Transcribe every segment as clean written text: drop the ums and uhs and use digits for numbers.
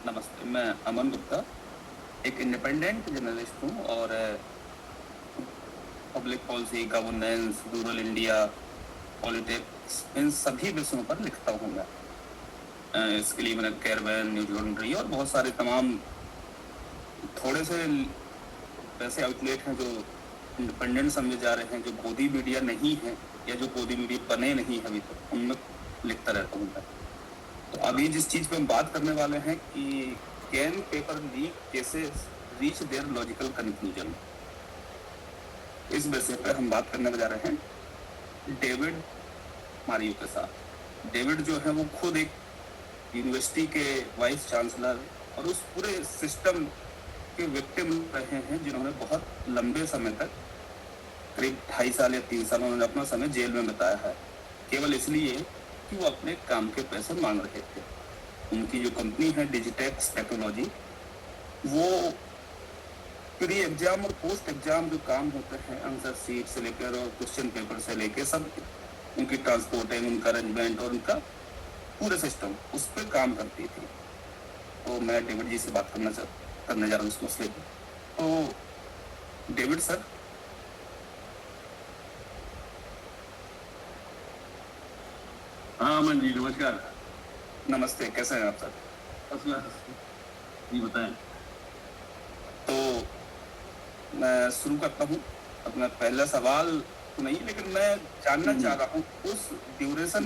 नमस्ते, मैं अमन गुप्ता एक इंडिपेंडेंट जर्नलिस्ट हूँ और public policy, governance, rural India, politics, इन सभी विषयों पर लिखता हूँ मैं। इसके लिए मैंने कैरवैन, न्यूज लॉन्ड्री और बहुत सारे तमाम थोड़े से वैसे आउटलेट हैं जो इंडिपेंडेंट समझे जा रहे हैं, जो गोदी मीडिया नहीं है या जो गोदी मीडिया बने नहीं है अभी तक, उनमें लिखता रहता हूँ मैं। तो अभी जिस चीज पे हम बात करने वाले हैं कि can paper leak cases reach their logical conclusion, इस विषय पर हम बात करने जा रहे हैं डेविड मारियो के साथ। डेविड जो है वो खुद एक यूनिवर्सिटी के वाइस चांसलर और उस पूरे सिस्टम के विक्टिम रहे हैं, जिन्होंने बहुत लंबे समय तक, करीब 2.5 साल या 3 साल उन्होंने अपना समय जेल में बिताया है, केवल इसलिए कि वो अपने काम के पैसे मांग रहे थे। उनकी जो कंपनी है डिजिटेक्स टेक्नोलॉजी, वो प्री एग्जाम और पोस्ट एग्जाम जो काम होते हैं, आंसर सीट से लेकर और क्वेश्चन पेपर से लेकर सब, उनकी ट्रांसपोर्टिंग, उनका अरेंजमेंट और उनका पूरा सिस्टम, उस पर काम करती थी। तो मैं डेविड जी से बात करने जा रहा हूँ इस मसले पर। तो डेविड सर। हाँ अमन जी, नमस्कार। नमस्ते, कैसे हैं आप सर? जी बताएं। तो मैं शुरू करता हूँ। अपना पहला सवाल तो नहीं, लेकिन मैं जानना चाह रहा हूँ उस ड्यूरेशन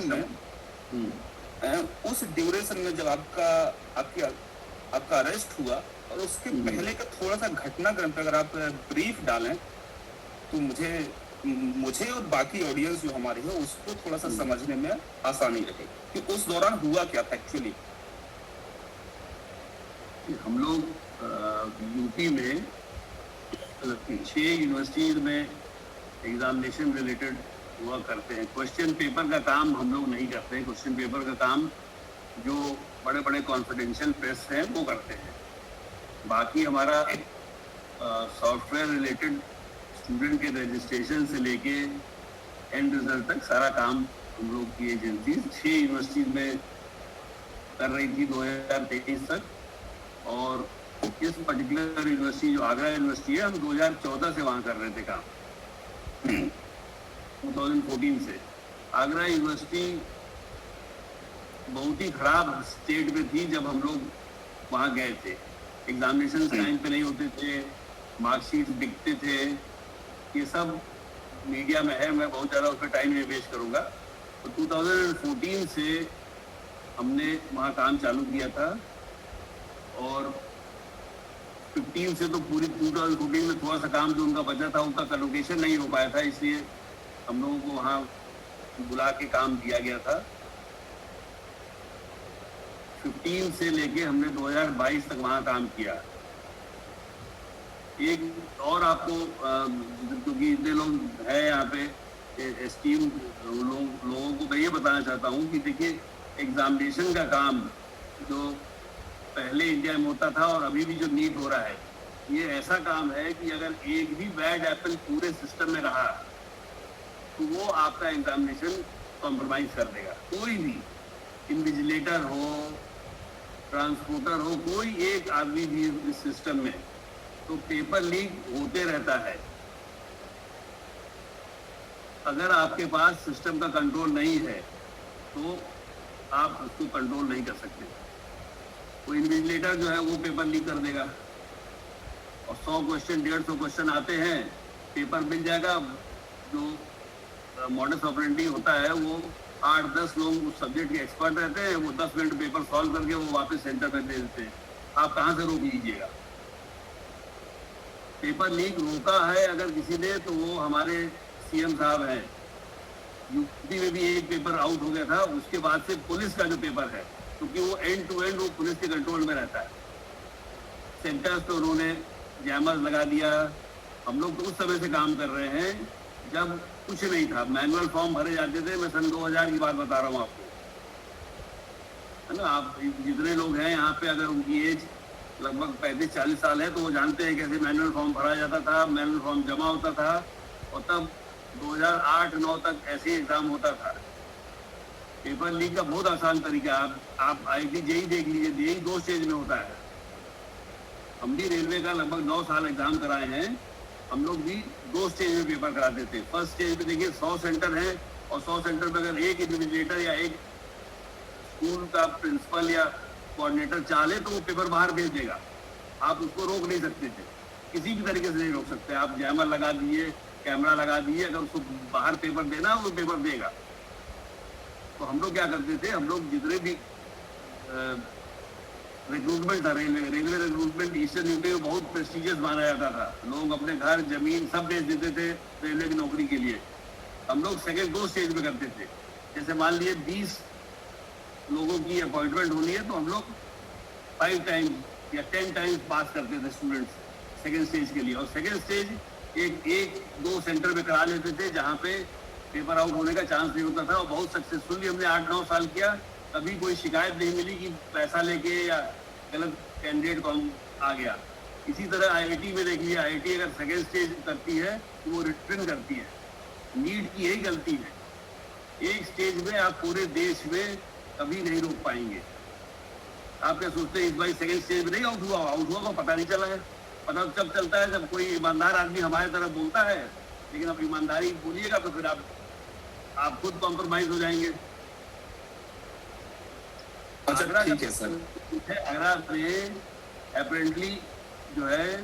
में जब आपका अरेस्ट हुआ और उसके पहले का थोड़ा सा घटनाक्रम पे अगर आप ब्रीफ डालें तो मुझे और बाकी ऑडियंस जो हमारी है उसको थोड़ा सा समझने में आसानी रहे कि उस दौरान हुआ क्या था एक्चुअली। हम लोग यूपी में 6 यूनिवर्सिटीज में एग्जामिनेशन रिलेटेड हुआ करते हैं। क्वेश्चन पेपर का काम हम लोग नहीं करते हैं। क्वेश्चन पेपर का काम जो बड़े बड़े कॉन्फिडेंशियल प्रेस हैं वो करते हैं। बाकी हमारा सॉफ्टवेयर रिलेटेड स्टूडेंट के रजिस्ट्रेशन से लेके एंड रिजल्ट तक सारा काम हम लोग की एजेंसी 6 यूनिवर्सिटीज में कर रही थी 2023 तक। और इस पर्टिकुलर यूनिवर्सिटी जो आगरा यूनिवर्सिटी है, हम 2014 से वहाँ कर रहे थे काम, 2014 से। आगरा यूनिवर्सिटी बहुत ही खराब स्टेट में थी जब हम लोग वहाँ गए थे। एग्जामिनेशन टाइम पे नहीं होते थे, मार्कशीट बिकते थे, ये सब मीडिया में है, मैं बहुत ज़्यादा उस पर टाइम नहीं वेस्ट करूँगा। तो 2014 से हमने वहाँ काम चालू किया था और 15 से तो पूरी 2014 में थोड़ा सा काम जो उनका बचा था उनका कलोकेशन नहीं हो पाया था, इसलिए हम लोगों को वहाँ बुला के काम दिया गया था। 15 से लेके हमने 2022 तक वहाँ काम किया। एक और आपको क्योंकि इतने लोग हैं यहाँ पे एस्टीम लोगों को मैं ये बताना चाहता हूँ कि देखिए, एग्जामिनेशन का काम जो पहले इंडिया में होता था और अभी भी जो नीट हो रहा है, ये ऐसा काम है कि अगर एक भी बैड एप्पल पूरे सिस्टम में रहा तो वो आपका एग्जामिनेशन कॉम्प्रोमाइज कर देगा। कोई भी इन्विजिलेटर हो, ट्रांसपोर्टर हो, कोई एक आदमी भी इस सिस्टम में, तो पेपर लीक होते रहता है। अगर आपके पास सिस्टम का कंट्रोल नहीं है तो आप उसको कंट्रोल नहीं कर सकते। वो इन्विजिलेटर जो है वो पेपर लीक कर देगा और 100 क्वेश्चन 150 क्वेश्चन आते हैं, पेपर मिल जाएगा। जो मॉडस ऑपरेंडी होता है वो 8-10 लोग उस सब्जेक्ट के एक्सपर्ट रहते हैं, वो 10 मिनट पेपर सॉल्व करके वो वापस सेंटर पे दे देते हैं। आप कहाँ से रोक लीजिएगा? पेपर लीक रोका है अगर किसी ने तो वो हमारे सीएम साहब हैं। यूपी में भी एक पेपर आउट हो गया था, उसके बाद से पुलिस का जो पेपर है, क्योंकि वो एंड टू एंड वो पुलिस के कंट्रोल में रहता है। सेंटर्स तो उन्होंने जैमर्स लगा दिया। हम लोग तो उस समय से काम कर रहे हैं जब कुछ नहीं था, मैनुअल फॉर्म भरे जाते थे। मैं सन 2000 की बात बता रहा हूँ आपको, है ना। आप जितने लोग हैं यहाँ पे, अगर उनकी एज लगभग 35-40 साल है तो वो जानते हैं कैसे मैनुअल फॉर्म भरा जाता था, मैनुअल फॉर्म जमा होता था। और तब 2008-9 तक ऐसे एग्जाम होता था। पेपर लीक का बहुत आसान तरीका है। आप IIT जेई देख लीजिए, जेई 2 स्टेज में होता है। हम भी रेलवे का लगभग 9 साल एग्जाम कराए हैं, हम लोग भी 2 स्टेज में पेपर कराते थे। फर्स्ट स्टेज में देखिए 100 सेंटर है, और 100 सेंटर में अगर एक इन्विजिलेटर या एक स्कूल का प्रिंसिपल या कोऑर्डिनेटर चाहे तो वो पेपर बाहर भेज देगा, आप उसको रोक नहीं सकते थे, किसी भी तरीके से नहीं रोक सकते। आप जैमर लगा दिए, कैमरा लगा दिए, अगर उसको बाहर पेपर देना वो पेपर देगा। तो हम लोग क्या करते थे, हम लोग जितने भी रिक्रूटमेंट था, रेलवे रिक्रूटमेंट ईस्टर्न यूपी में बहुत प्रेस्टिजियस माना जाता था। लोग अपने घर जमीन सब बेच देते थे रेलवे की नौकरी के लिए। हम लोग सेकेंड 2 स्टेज में करते थे। जैसे मान लिए 20 लोगों की अपॉइंटमेंट होनी है, तो हम लोग 5 टाइम्स या 10 टाइम्स पास करते थे स्टूडेंट्स सेकेंड स्टेज के लिए। और सेकेंड स्टेज एक 2 सेंटर में करा लेते थे जहाँ पे पेपर आउट होने का चांस नहीं होता था, और बहुत सक्सेसफुली हमने 8-9 साल किया। कभी कोई शिकायत नहीं मिली कि पैसा लेके या गलत कैंडिडेट को आ गया। इसी तरह IIT में देख लीजिए, IIT अगर सेकेंड स्टेज करती है तो वो रिटर्न करती है। नीट की यही गलती है, एक स्टेज में आप पूरे देश में कभी नहीं रोक पाएंगे। आप क्या सोचते हैं इस बार सेकेंड स्टेज में नहीं आउट हुआ को पता नहीं चला है। पता तब चलता है जब कोई ईमानदार आदमी हमारे तरफ बोलता है, लेकिन अब ईमानदारी बोलिएगा तो फिर आप खुद कॉम्प्रोमाइज हो जाएंगे। अच्छा ठीक है सर। आगरा में अपेरेंटली जो है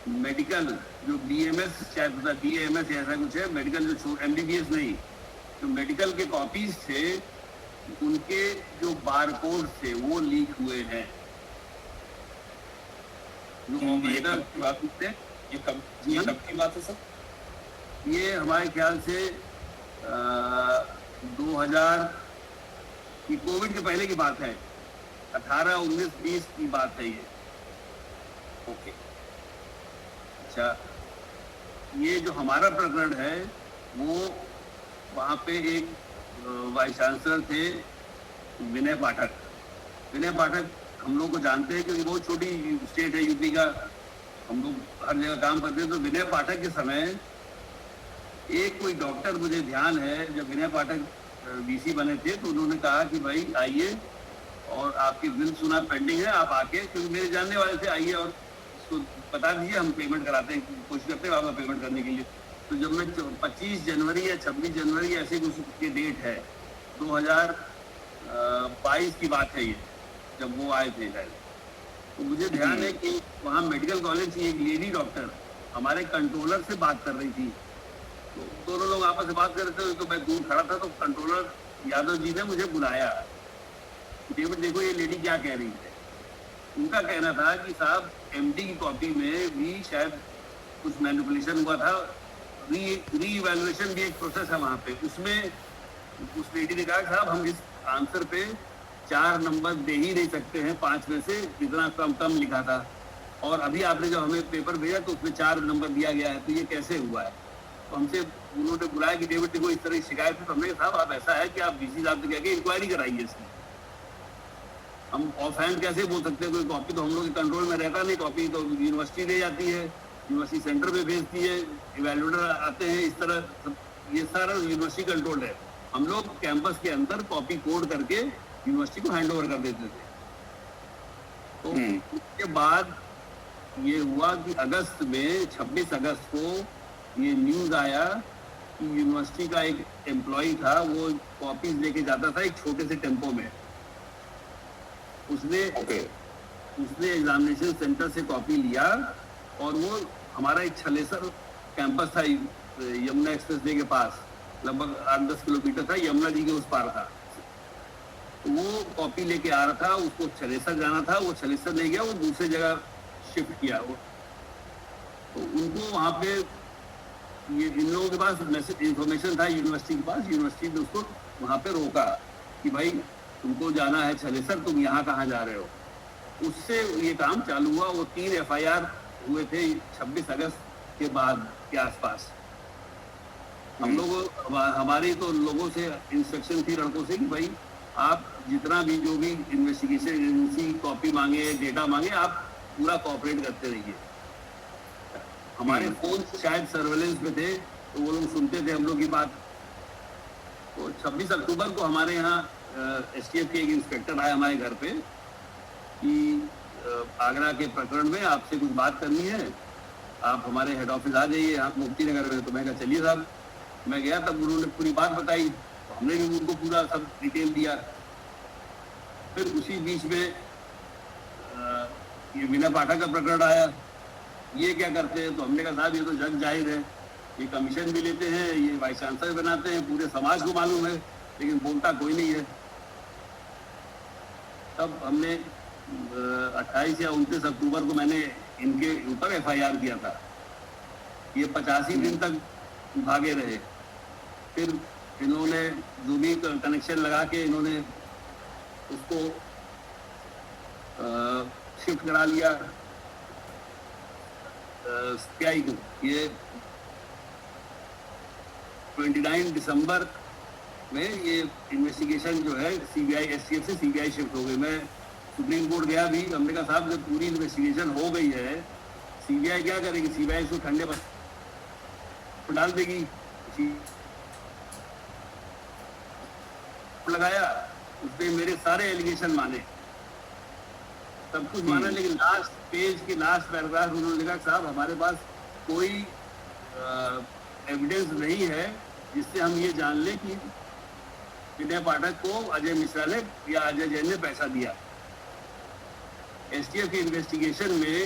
मेडिकल जो BMS शायद होता है, BAMS ऐसा कुछ है, मेडिकल जो MBBS नहीं, जो मेडिकल के कॉपीज थे उनके जो बारकोड थे वो लीक हुए हैं। ये कब की बात है? ये कब की बात है सर? ये हमारे ख्याल से 2000 की कोविड के पहले की बात है, 18, 19, 20 की बात है ये। ओके। अच्छा, ये जो हमारा प्रकरण है वो वहाँ पे एक वाइस चांसलर थे विनय पाठक। विनय पाठक हम लोग को जानते हैं क्योंकि बहुत छोटी स्टेट है यूपी का, हम लोग हर जगह काम करते हैं। तो विनय पाठक के समय एक कोई डॉक्टर, मुझे ध्यान है जब विनय पाठक VC बने थे तो उन्होंने कहा कि भाई आइए और आपकी बिल सुना पेंडिंग है, आप आके, क्योंकि मेरे जानने वाले थे, आइए और इसको बता दीजिए, हम पेमेंट कराते हैं, कोशिश करते हैं आपका पेमेंट करने के लिए। तो जब मैं 25 जनवरी या 26 जनवरी ऐसे कुछ के डेट है, 2022 की बात है ये, जब वो आए थे शायद। तो मुझे ध्यान है कि वहाँ मेडिकल कॉलेज की एक लेडी डॉक्टर हमारे कंट्रोलर से बात कर रही थी। तो दोनों लोग आपस में बात कर रहे थे, तो मैं दूर खड़ा था, तो कंट्रोलर यादव जी ने मुझे बुलाया। डेविड देखो ये लेडी क्या कह रही है। उनका कहना था कि साहब MD की कॉपी में भी शायद कुछ मैनिपुलेशन हुआ था, री-इवैल्यूएशन भी एक प्रोसेस है वहाँ पे। उसमें उस लेडी ने कहा साहब हम इस आंसर पे 4 नंबर दे ही नहीं सकते हैं 5 में से, इतना कम लिखा था, और अभी आपने जब हमें पेपर भेजा तो उसमें 4 नंबर दिया गया है, तो ये कैसे हुआ है। तो हमसे उन्होंने बुलाया कि डेविड देखो इस तरह की शिकायत है। तो हमने कहा साहब आप ऐसा है कि आप VC साहब से कह के इंक्वायरी कराइए इसकी। हम ऑफ हैंड कैसे बोल सकते हैं, कोई कॉपी तो हम लोग के कंट्रोल में रहता नहीं, कॉपी तो यूनिवर्सिटी ले जाती है, यूनिवर्सिटी सेंटर में भेजती है, इवैल्यूएटर आते हैं, इस तरह ये सारा यूनिवर्सिटी कंट्रोल है। हम लोग कैंपस के अंदर कॉपी कोड करके यूनिवर्सिटी को हैंड ओवर कर देते थे। तो उसके बाद ये हुआ कि अगस्त में 26 अगस्त को ये न्यूज आया कि यूनिवर्सिटी का एक एम्प्लॉय था, वो कॉपीज लेके जाता था एक छोटे से टेम्पो में। उसने एग्जामिनेशन सेंटर से कॉपी लिया, और वो हमारा एक छलेसर कैंपस था यमुना एक्सप्रेस वे के पास, लगभग 8-10 किलोमीटर था, यमुना जी के उस पार था। तो वो कॉपी लेके आ रहा था, उसको छलेसर जाना था, वो छलेसर नहीं गया, वो दूसरी जगह शिफ्ट किया। तो उनको वहाँ पे ये इन लोगों के पास इंफॉर्मेशन था यूनिवर्सिटी के पास, यूनिवर्सिटी ने उसको वहाँ पे रोका कि भाई तुमको जाना है छलेसर, तुम यहाँ कहाँ जा रहे हो। उससे ये काम चालू हुआ। वो 3 FIR हुए थे 26 अगस्त के बाद के आसपास। हम लोग हमारी तो लोगों से इंस्ट्रक्शन थी, लड़कों से, कि भाई आप जितना भी जो भी इन्वेस्टिगेशन एजेंसी कॉपी मांगे, डेटा मांगे, आप पूरा कोऑपरेट करते रहिए। हमारे फोन शायद सर्वेलेंस में थे, तो वो लोग सुनते थे हम लोग की बात। तो 26 अक्टूबर को हमारे यहाँ एसटीएफ के एक इंस्पेक्टर आए हमारे घर पे कि आगरा के प्रकरण में आपसे कुछ बात करनी है, आप हमारे हेड ऑफिस आ जाइए, आप मुफ्ती नगर में। तो मैं कहा चलिए साहब। मैं गया, तब उन्होंने पूरी बात बताई, तो हमने भी उनको पूरा सब डिटेल दिया। फिर उसी बीच में ये विनय पाठक का प्रकरण आया, ये क्या करते हैं? तो हमने कहा साहब ये तो जग जाहिर है, ये कमीशन भी लेते हैं, ये वाइस चांसलर बनाते हैं, पूरे समाज को मालूम है, लेकिन बोलता कोई नहीं है। तब हमने 28 या 29 अक्टूबर को मैंने इनके ऊपर एफआईआर किया था। ये 85 दिन तक भागे रहे। फिर इन्होंने जो भी कनेक्शन लगा के इन्होंने उसको शिफ्ट करा लिया सीबीआई को। ये 29 दिसंबर में ये इन्वेस्टिगेशन जो है सीबीआई एसटीएफ से सीबीआई शिफ्ट हो गई। मैं सुप्रीम कोर्ट गया भी, हमने कहा साहब जब पूरी इन्वेस्टिगेशन हो गई है, सीबीआई क्या करेगी? सीबीआई इसको ठंडे पर डाल देगी। लगाया, उसने मेरे सारे एलिगेशन माने, सब कुछ माना, लेकिन लास्ट पेज के लास्ट पैराग्राफ उन्होंने लिखा साहब हमारे पास कोई एविडेंस नहीं है जिससे हम ये जान लें कि विनय पाठक को अजय मिश्रा ने या अजय जैन ने पैसा दिया। एसटीएफ के इन्वेस्टिगेशन में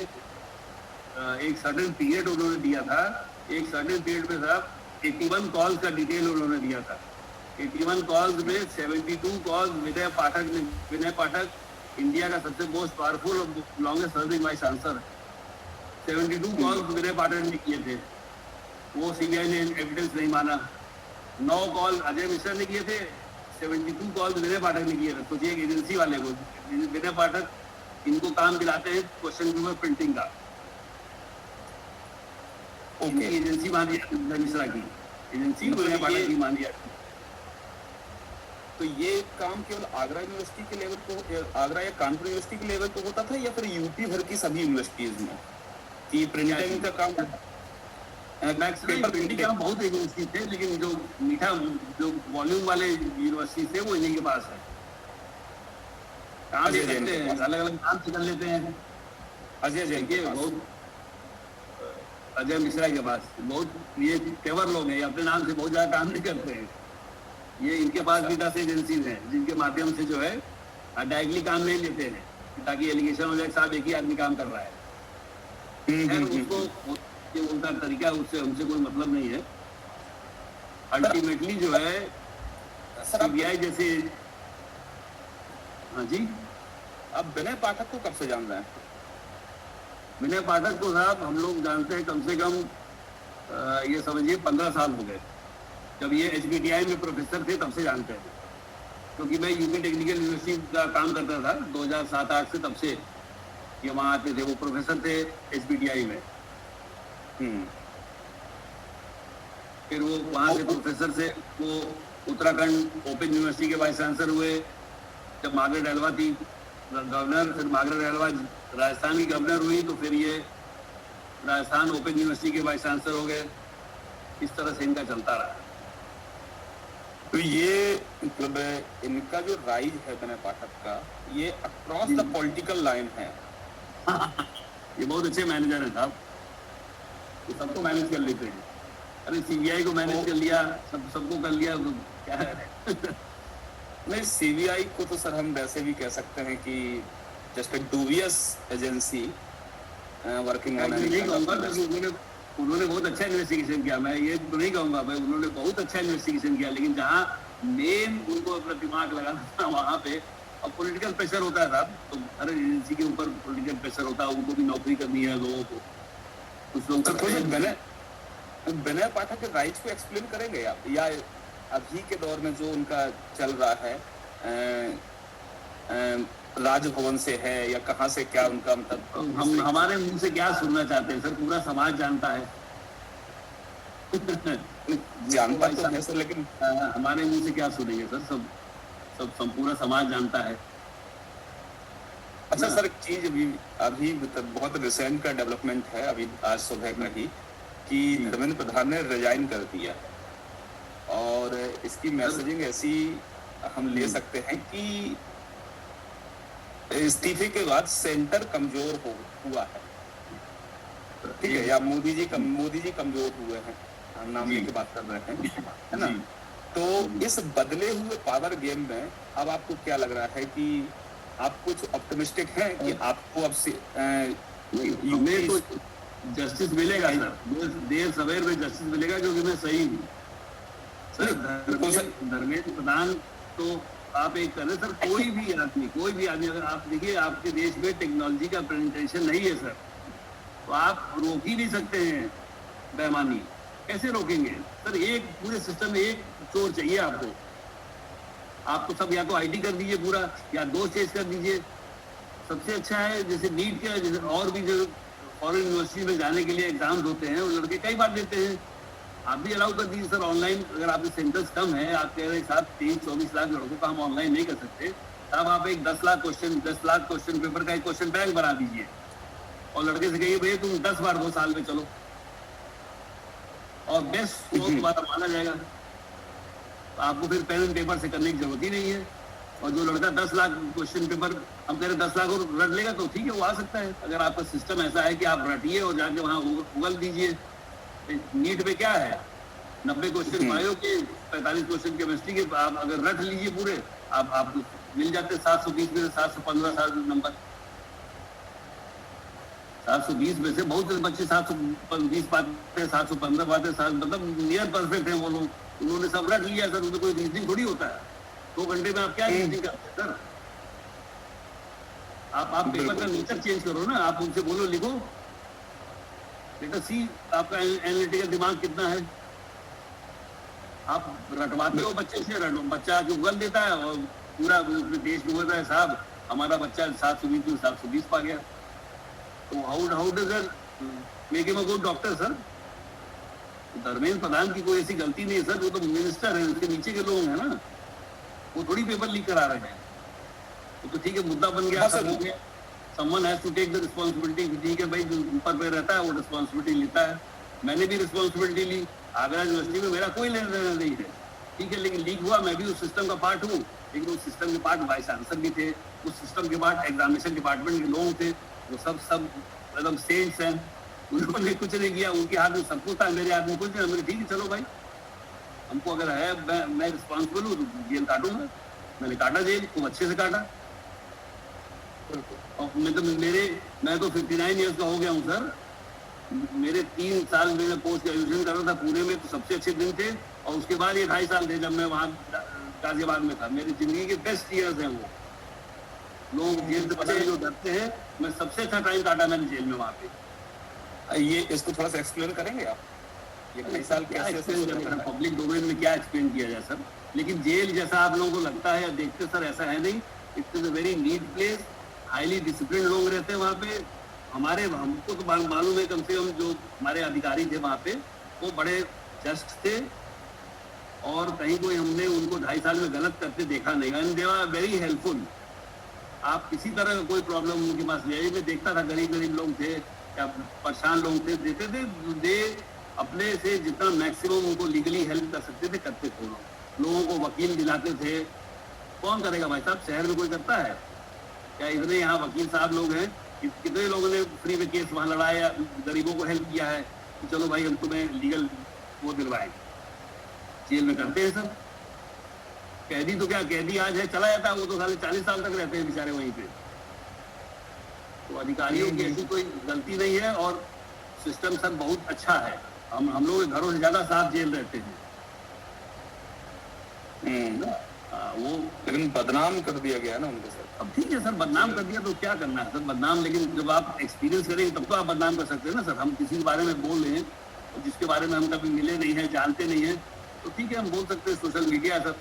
एक सर्टेन पीरियड उन्होंने दिया था। एक सर्टेन पीरियड में साहब 81 कॉल्स का डिटेल उन्होंने दिया था। 81 कॉल्स में 72 कॉल्स विनय पाठक इंडिया का सबसे मोस्ट पावरफुल और longest serving vice chancellor, 72 calls Vinay Pathak ने किए थे। वो सीबीआई ने एविडेंस नहीं माना। 9 कॉल अजय मिश्रा ने किए थे, 72 कॉल्स विनय पाठक ने किए थे। सोचिए एक एजेंसी वाले को, विनय पाठक इनको काम दिलाते हैं क्वेश्चन पेपर प्रिंटिंग का। इनकी एजेंसी मान लिया मिश्रा की, एजेंसी विनय पाठक की मान लिया। तो ये काम केवल आगरा यूनिवर्सिटी के लेवल पे, आगरा या कानपुर यूनिवर्सिटी के लेवल पे होता था या फिर यूपी भर की सभी यूनिवर्सिटीज में कि प्रिंटिंग का काम? प्रिंटिंग का बहुत एजेंसी थे, लेकिन जो मीठा जो वॉल्यूम वाले यूनिवर्सिटी थे वो इन्हीं के पास है। काम करते हैं, अलग अलग काम से कर लेते हैं। अजय जैन के बहुत, अजय मिश्रा के पास बहुत ये तेवर लोग हैं, अपने नाम से बहुत ज्यादा काम नहीं करते हैं। ये इनके पास भी 10 एजेंसीज हैं जिनके माध्यम से जो है डायरेक्टली काम ले लेते हैं ताकि एलिगेशन हो जाए साहब एक ही आदमी काम कर रहा है। उसको ये उनका तरीका, उससे हमसे कोई मतलब नहीं है। अल्टीमेटली जो है सीबीआई जैसे। हाँ जी। अब विनय पाठक को कब से जान रहे हैं? विनय पाठक को साहब हम लोग जानते हैं कम से कम ये समझिए 15 साल हो गए। जब ये HBTI में प्रोफेसर थे तब से जानते हैं, क्योंकि मैं यूपी टेक्निकल यूनिवर्सिटी का काम करता था 2007-8 से, तब से ये वहाँ आते थे। वो प्रोफेसर थे HBTI में। फिर वो वहाँ से प्रोफेसर से वो उत्तराखंड ओपन यूनिवर्सिटी के वाइस चांसलर हुए। जब मार्गरेट एल्वा थी गवर्नर, फिर मार्गरेट एल्वा राजस्थान की गवर्नर हुई, तो फिर ये राजस्थान ओपन यूनिवर्सिटी के वाइस चांसलर हो गए। इस तरह से इनका चलता रहा। तो ये मतलब इनका जो राइज है विनय पाठक का, ये अक्रॉस द पॉलिटिकल लाइन है। ये बहुत अच्छे मैनेजर हैं साहब, ये सबको मैनेज कर लेते हैं। अरे सीबीआई को मैनेज कर लिया, सबको कर लिया, तो क्या है? नहीं, सीबीआई को तो सर हम वैसे भी कह सकते हैं कि just a dubious agency working on. उन्होंने बहुत अच्छा इन्वेस्टिगेशन किया, मैं ये तो नहीं कहूँगा भाई, उन्होंने बहुत अच्छा इन्वेस्टिगेशन किया, लेकिन जहाँ मेन उनको अपना दिमाग लगाना था वहाँ पे अब पॉलिटिकल प्रेशर होता है साहब। तो हर एजेंसी के ऊपर पॉलिटिकल प्रेशर होता है, उनको भी नौकरी करनी है लोगों को, कुछ लोग। विनय पाठक के राइज को एक्सप्लेन करेंगे आप, या अभी के दौर में जो उनका चल रहा है राजभवन से है या कहाँ से, क्या उनका मतलब? हम हमारे मुंह से क्या सुनना चाहते हैं सर? पूरा समाज जानता है। जानता तो है सर, लेकिन हमारे मुंह से क्या सुनेंगे सर? सब पूरा समाज जानता है। अच्छा सर, एक चीज अभी बहुत रिसेंट का डेवलपमेंट है, अभी आज सुबह का ही, कि धर्मेंद्र प्रधान ने रिजाइन कर दिया और और इसकी मैसेजिंग ऐसी हम ले सकते हैं कि इस्तीफे के बाद सेंटर कमजोर हुआ है, ठीक है, या मोदी जी कमजोर हुए हैं, हम नाम की बात कर रहे हैं, है ना। तो इस बदले हुए पावर गेम में अब आपको क्या लग रहा है कि आप कुछ ऑप्टिमिस्टिक हैं कि आपको अब से हमें तो जस्टिस मिलेगा सर, देर सवेर में जस्टिस मिलेगा, क्योंकि मैं सही हूँ सर। धर्मेंद्र प्रधान तो आप एक करें सर, कोई भी आदमी अगर आप देखिए, आपके देश में टेक्नोलॉजी का प्रेजेंटेशन नहीं है सर, तो आप रोक ही नहीं सकते हैं बेईमानी। कैसे रोकेंगे सर? एक पूरे सिस्टम में एक चोर चाहिए आपको सब या तो आईटी कर दीजिए पूरा, या 2 स्टेज कर दीजिए। सबसे अच्छा है जैसे नीट के, जैसे और भी जो फॉरेन यूनिवर्सिटी में जाने के लिए एग्जाम्स होते हैं, वो लड़के कई बार देते हैं, आप भी अलाउ कर दीजिए सर ऑनलाइन। अगर आपके सेंटर्स कम है, आप कह रहे हैं साथ 23-24 लाख लड़कों का हम ऑनलाइन नहीं कर सकते, तब आप एक 10 लाख क्वेश्चन पेपर का एक क्वेश्चन बैंक बना दीजिए और लड़के से कहिए भैया तुम 10 बार 2 साल में चलो, और बेस्ट तुम्हारा माना जाएगा। तो आपको फिर पेन एंड पेपर से करने की जरूरत ही नहीं है। और जो लड़का 10 लाख क्वेश्चन पेपर, हम कह रहे 10 लाख और रट लेगा तो ठीक है, वो आ सकता है। अगर आपका सिस्टम ऐसा है कि आप रटिए और जाके वहाँ उगल दीजिए। नीट में क्या है, 90 क्वेश्चन बायो के, 45 क्वेश्चन केमिस्ट्री के, आप अगर रट लीजिए पूरे, आपको मिल जाते 720 में से 715 नंबर। 720 में से बहुत से बच्चे 720 पाते हैं, 715 पाते हैं, मतलब नियर परफेक्ट है वो लोग, उन्होंने सब रट लिया सर। उसमें कोई रीजनिंग थोड़ी होता है, 2 घंटे में आप क्या रीजनिंग करते हैं सर? आप पेपर का नेचर चेंज करो ना, आप उनसे बोलो लिखो, बेटा सी आपका एनालिटिकल दिमाग कितना है। आप रटवाते हो बच्चे से, बच्चा जो उगल देता है और पूरा देश में होता है साहब हमारा बच्चा 720 में 720 पा गया। तो how does that make him a good doctor sir? Dharmendra Pradhan की कोई ऐसी गलती नहीं है सर, वो तो मिनिस्टर है, उसके नीचे के लोग हैं ना, वो थोड़ी पेपर लीक करा रहे हैं। तो ठीक है, मुद्दा बन गया, सब हो गया। Someone has to take the responsibility। ठीक है भाई, जो ऊपर पे रहता है वो रिस्पॉन्सिबिलिटी लेता है। मैंने भी रिस्पॉन्सिबिलिटी ली, आगरा यूनिवर्सिटी में मेरा कोई लेना देना नहीं है, ठीक है, लेकिन लीक हुआ, मैं भी उस सिस्टम का पार्ट हूँ। लेकिन उस सिस्टम के पार्ट वाइस चांसलर भी थे, उस सिस्टम के पार्ट एग्जामिनेशन डिपार्टमेंट के लोग थे, वो सब एकदम सेंट्स हैं, उन्होंने कुछ नहीं किया, उनके हाथ में सब कुछ था, मेरे हाथ में कुछ नहीं। मैंने ठीक है चलो भाई, हमको अगर है, मैं रिस्पॉन्सिबल हूँ तो जेल काटूंगा। मैंने काटा जेल, खूब अच्छे से काटा। और मैं तो 59 ईयर्स का हो गया हूँ सर। मेरे 3 साल मैंने पोस्ट ग्रेजुएशन कर रहा था पुणे में, तो सबसे अच्छे दिन थे। और उसके बाद ये 2.5 साल थे जब मैं वहाँ गाजियाबाद में था। मेरी जिंदगी के बेस्ट ईयर्स हैं वो। लोग जेल से पता जो डरते हैं, मैं सबसे अच्छा टाइम काटा मैंने जेल में वहाँ पे। ये इसको थोड़ा सा एक्सप्लेन करेंगे आप? ये 2.5 साल कैसे पब्लिक डोमेन में क्या एक्सप्लेन किया जाए सर? लेकिन जेल जैसा आप लोगों को लगता है या देखते सर, ऐसा है नहीं। It is a very neat place, highly discipline लोग रहते हैं वहाँ पे। हमको तो मालूम है, कम से कम जो हमारे अधिकारी थे वहाँ पे, वो बड़े जस्ट थे, और कहीं कोई हमने उनको 2.5 साल में गलत करते देखा नहीं। And they are very helpful. आप किसी तरह का कोई प्रॉब्लम उनके पास ले आइए। मैं देखता था गरीब लोग थे या परेशान लोग थे, देते थे, दे अपने से जितना मैक्सिमम उनको लीगली हेल्प कर सकते थे करते थे। लोगों को वकील दिलाते थे। कौन करेगा भाई साहब, शहर में कोई करता है क्या? इतने यहाँ वकील साहब लोग हैं, कितने लोगों ने फ्री में केस वहाँ लड़ाया, गरीबों को हेल्प किया है कि चलो भाई हम तुम्हें लीगल वो दिलवाएं। जेल में करते हैं सब। कैदी तो क्या, कैदी आज है चला जाता है, वो तो साले 40 साल तक रहते हैं बेचारे वहीं पे। तो अधिकारियों की ऐसी कोई गलती नहीं है, और सिस्टम सर बहुत अच्छा है। हम लोग घरों से ज्यादा साफ जेल रहते हैं। वो लेकिन बदनाम कर दिया गया ना उनको सर। अब ठीक है सर, बदनाम कर दिया तो क्या करना है सर, बदनाम। लेकिन जब आप एक्सपीरियंस करेंगे तब तो आप बदनाम कर सकते हैं ना सर। हम किसी के बारे में बोल रहे हैं और जिसके बारे में हम कभी मिले नहीं है, जानते नहीं है, तो ठीक है हम बोल सकते हैं। सोशल मीडिया सर,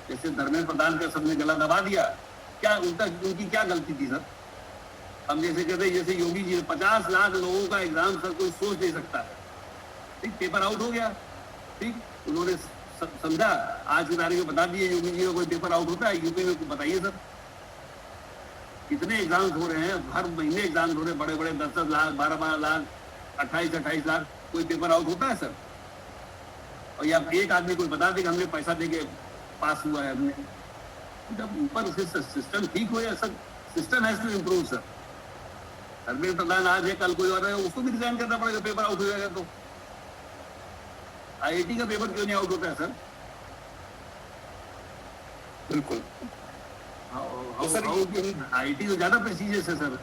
जैसे धर्मेंद्र प्रधान का सबने गला दबा दिया, क्या उनकी क्या गलती थी सर? हम जैसे कहते हैं, जैसे योगी जी 50 लाख लोगों का एग्जाम सर कोई सोच नहीं सकता है, ठीक, पेपर आउट हो गया, ठीक, उन्होंने समझा। आज की तारीख में बता दिए योगी जी का कोई पेपर आउट होता है यूपी में? बताइए सर, कितने एग्जाम्स हो रहे हैं, हर महीने एग्जाम्स हो रहे हैं, बड़े बड़े 10-10 लाख, 12-12 लाख, 28-28 लाख, कोई पेपर आउट होता है सर? और या एक आदमी कोई बता दे कि हमने पैसा दे के पास हुआ है हमने, जब ऊपर से सिस्टम ठीक हो या sir, system has to improve sir. Dharmendra Pradhan आज है, कल कोई और है, उसको भी रिजाइन करना पड़ेगा, पेपर आउट हो जाएगा तो। आईआईटी का पेपर क्यों नहीं आउट होता है सर? बिल्कुल। आईआईटी तो ज्यादा प्रेस्टिजियस है सर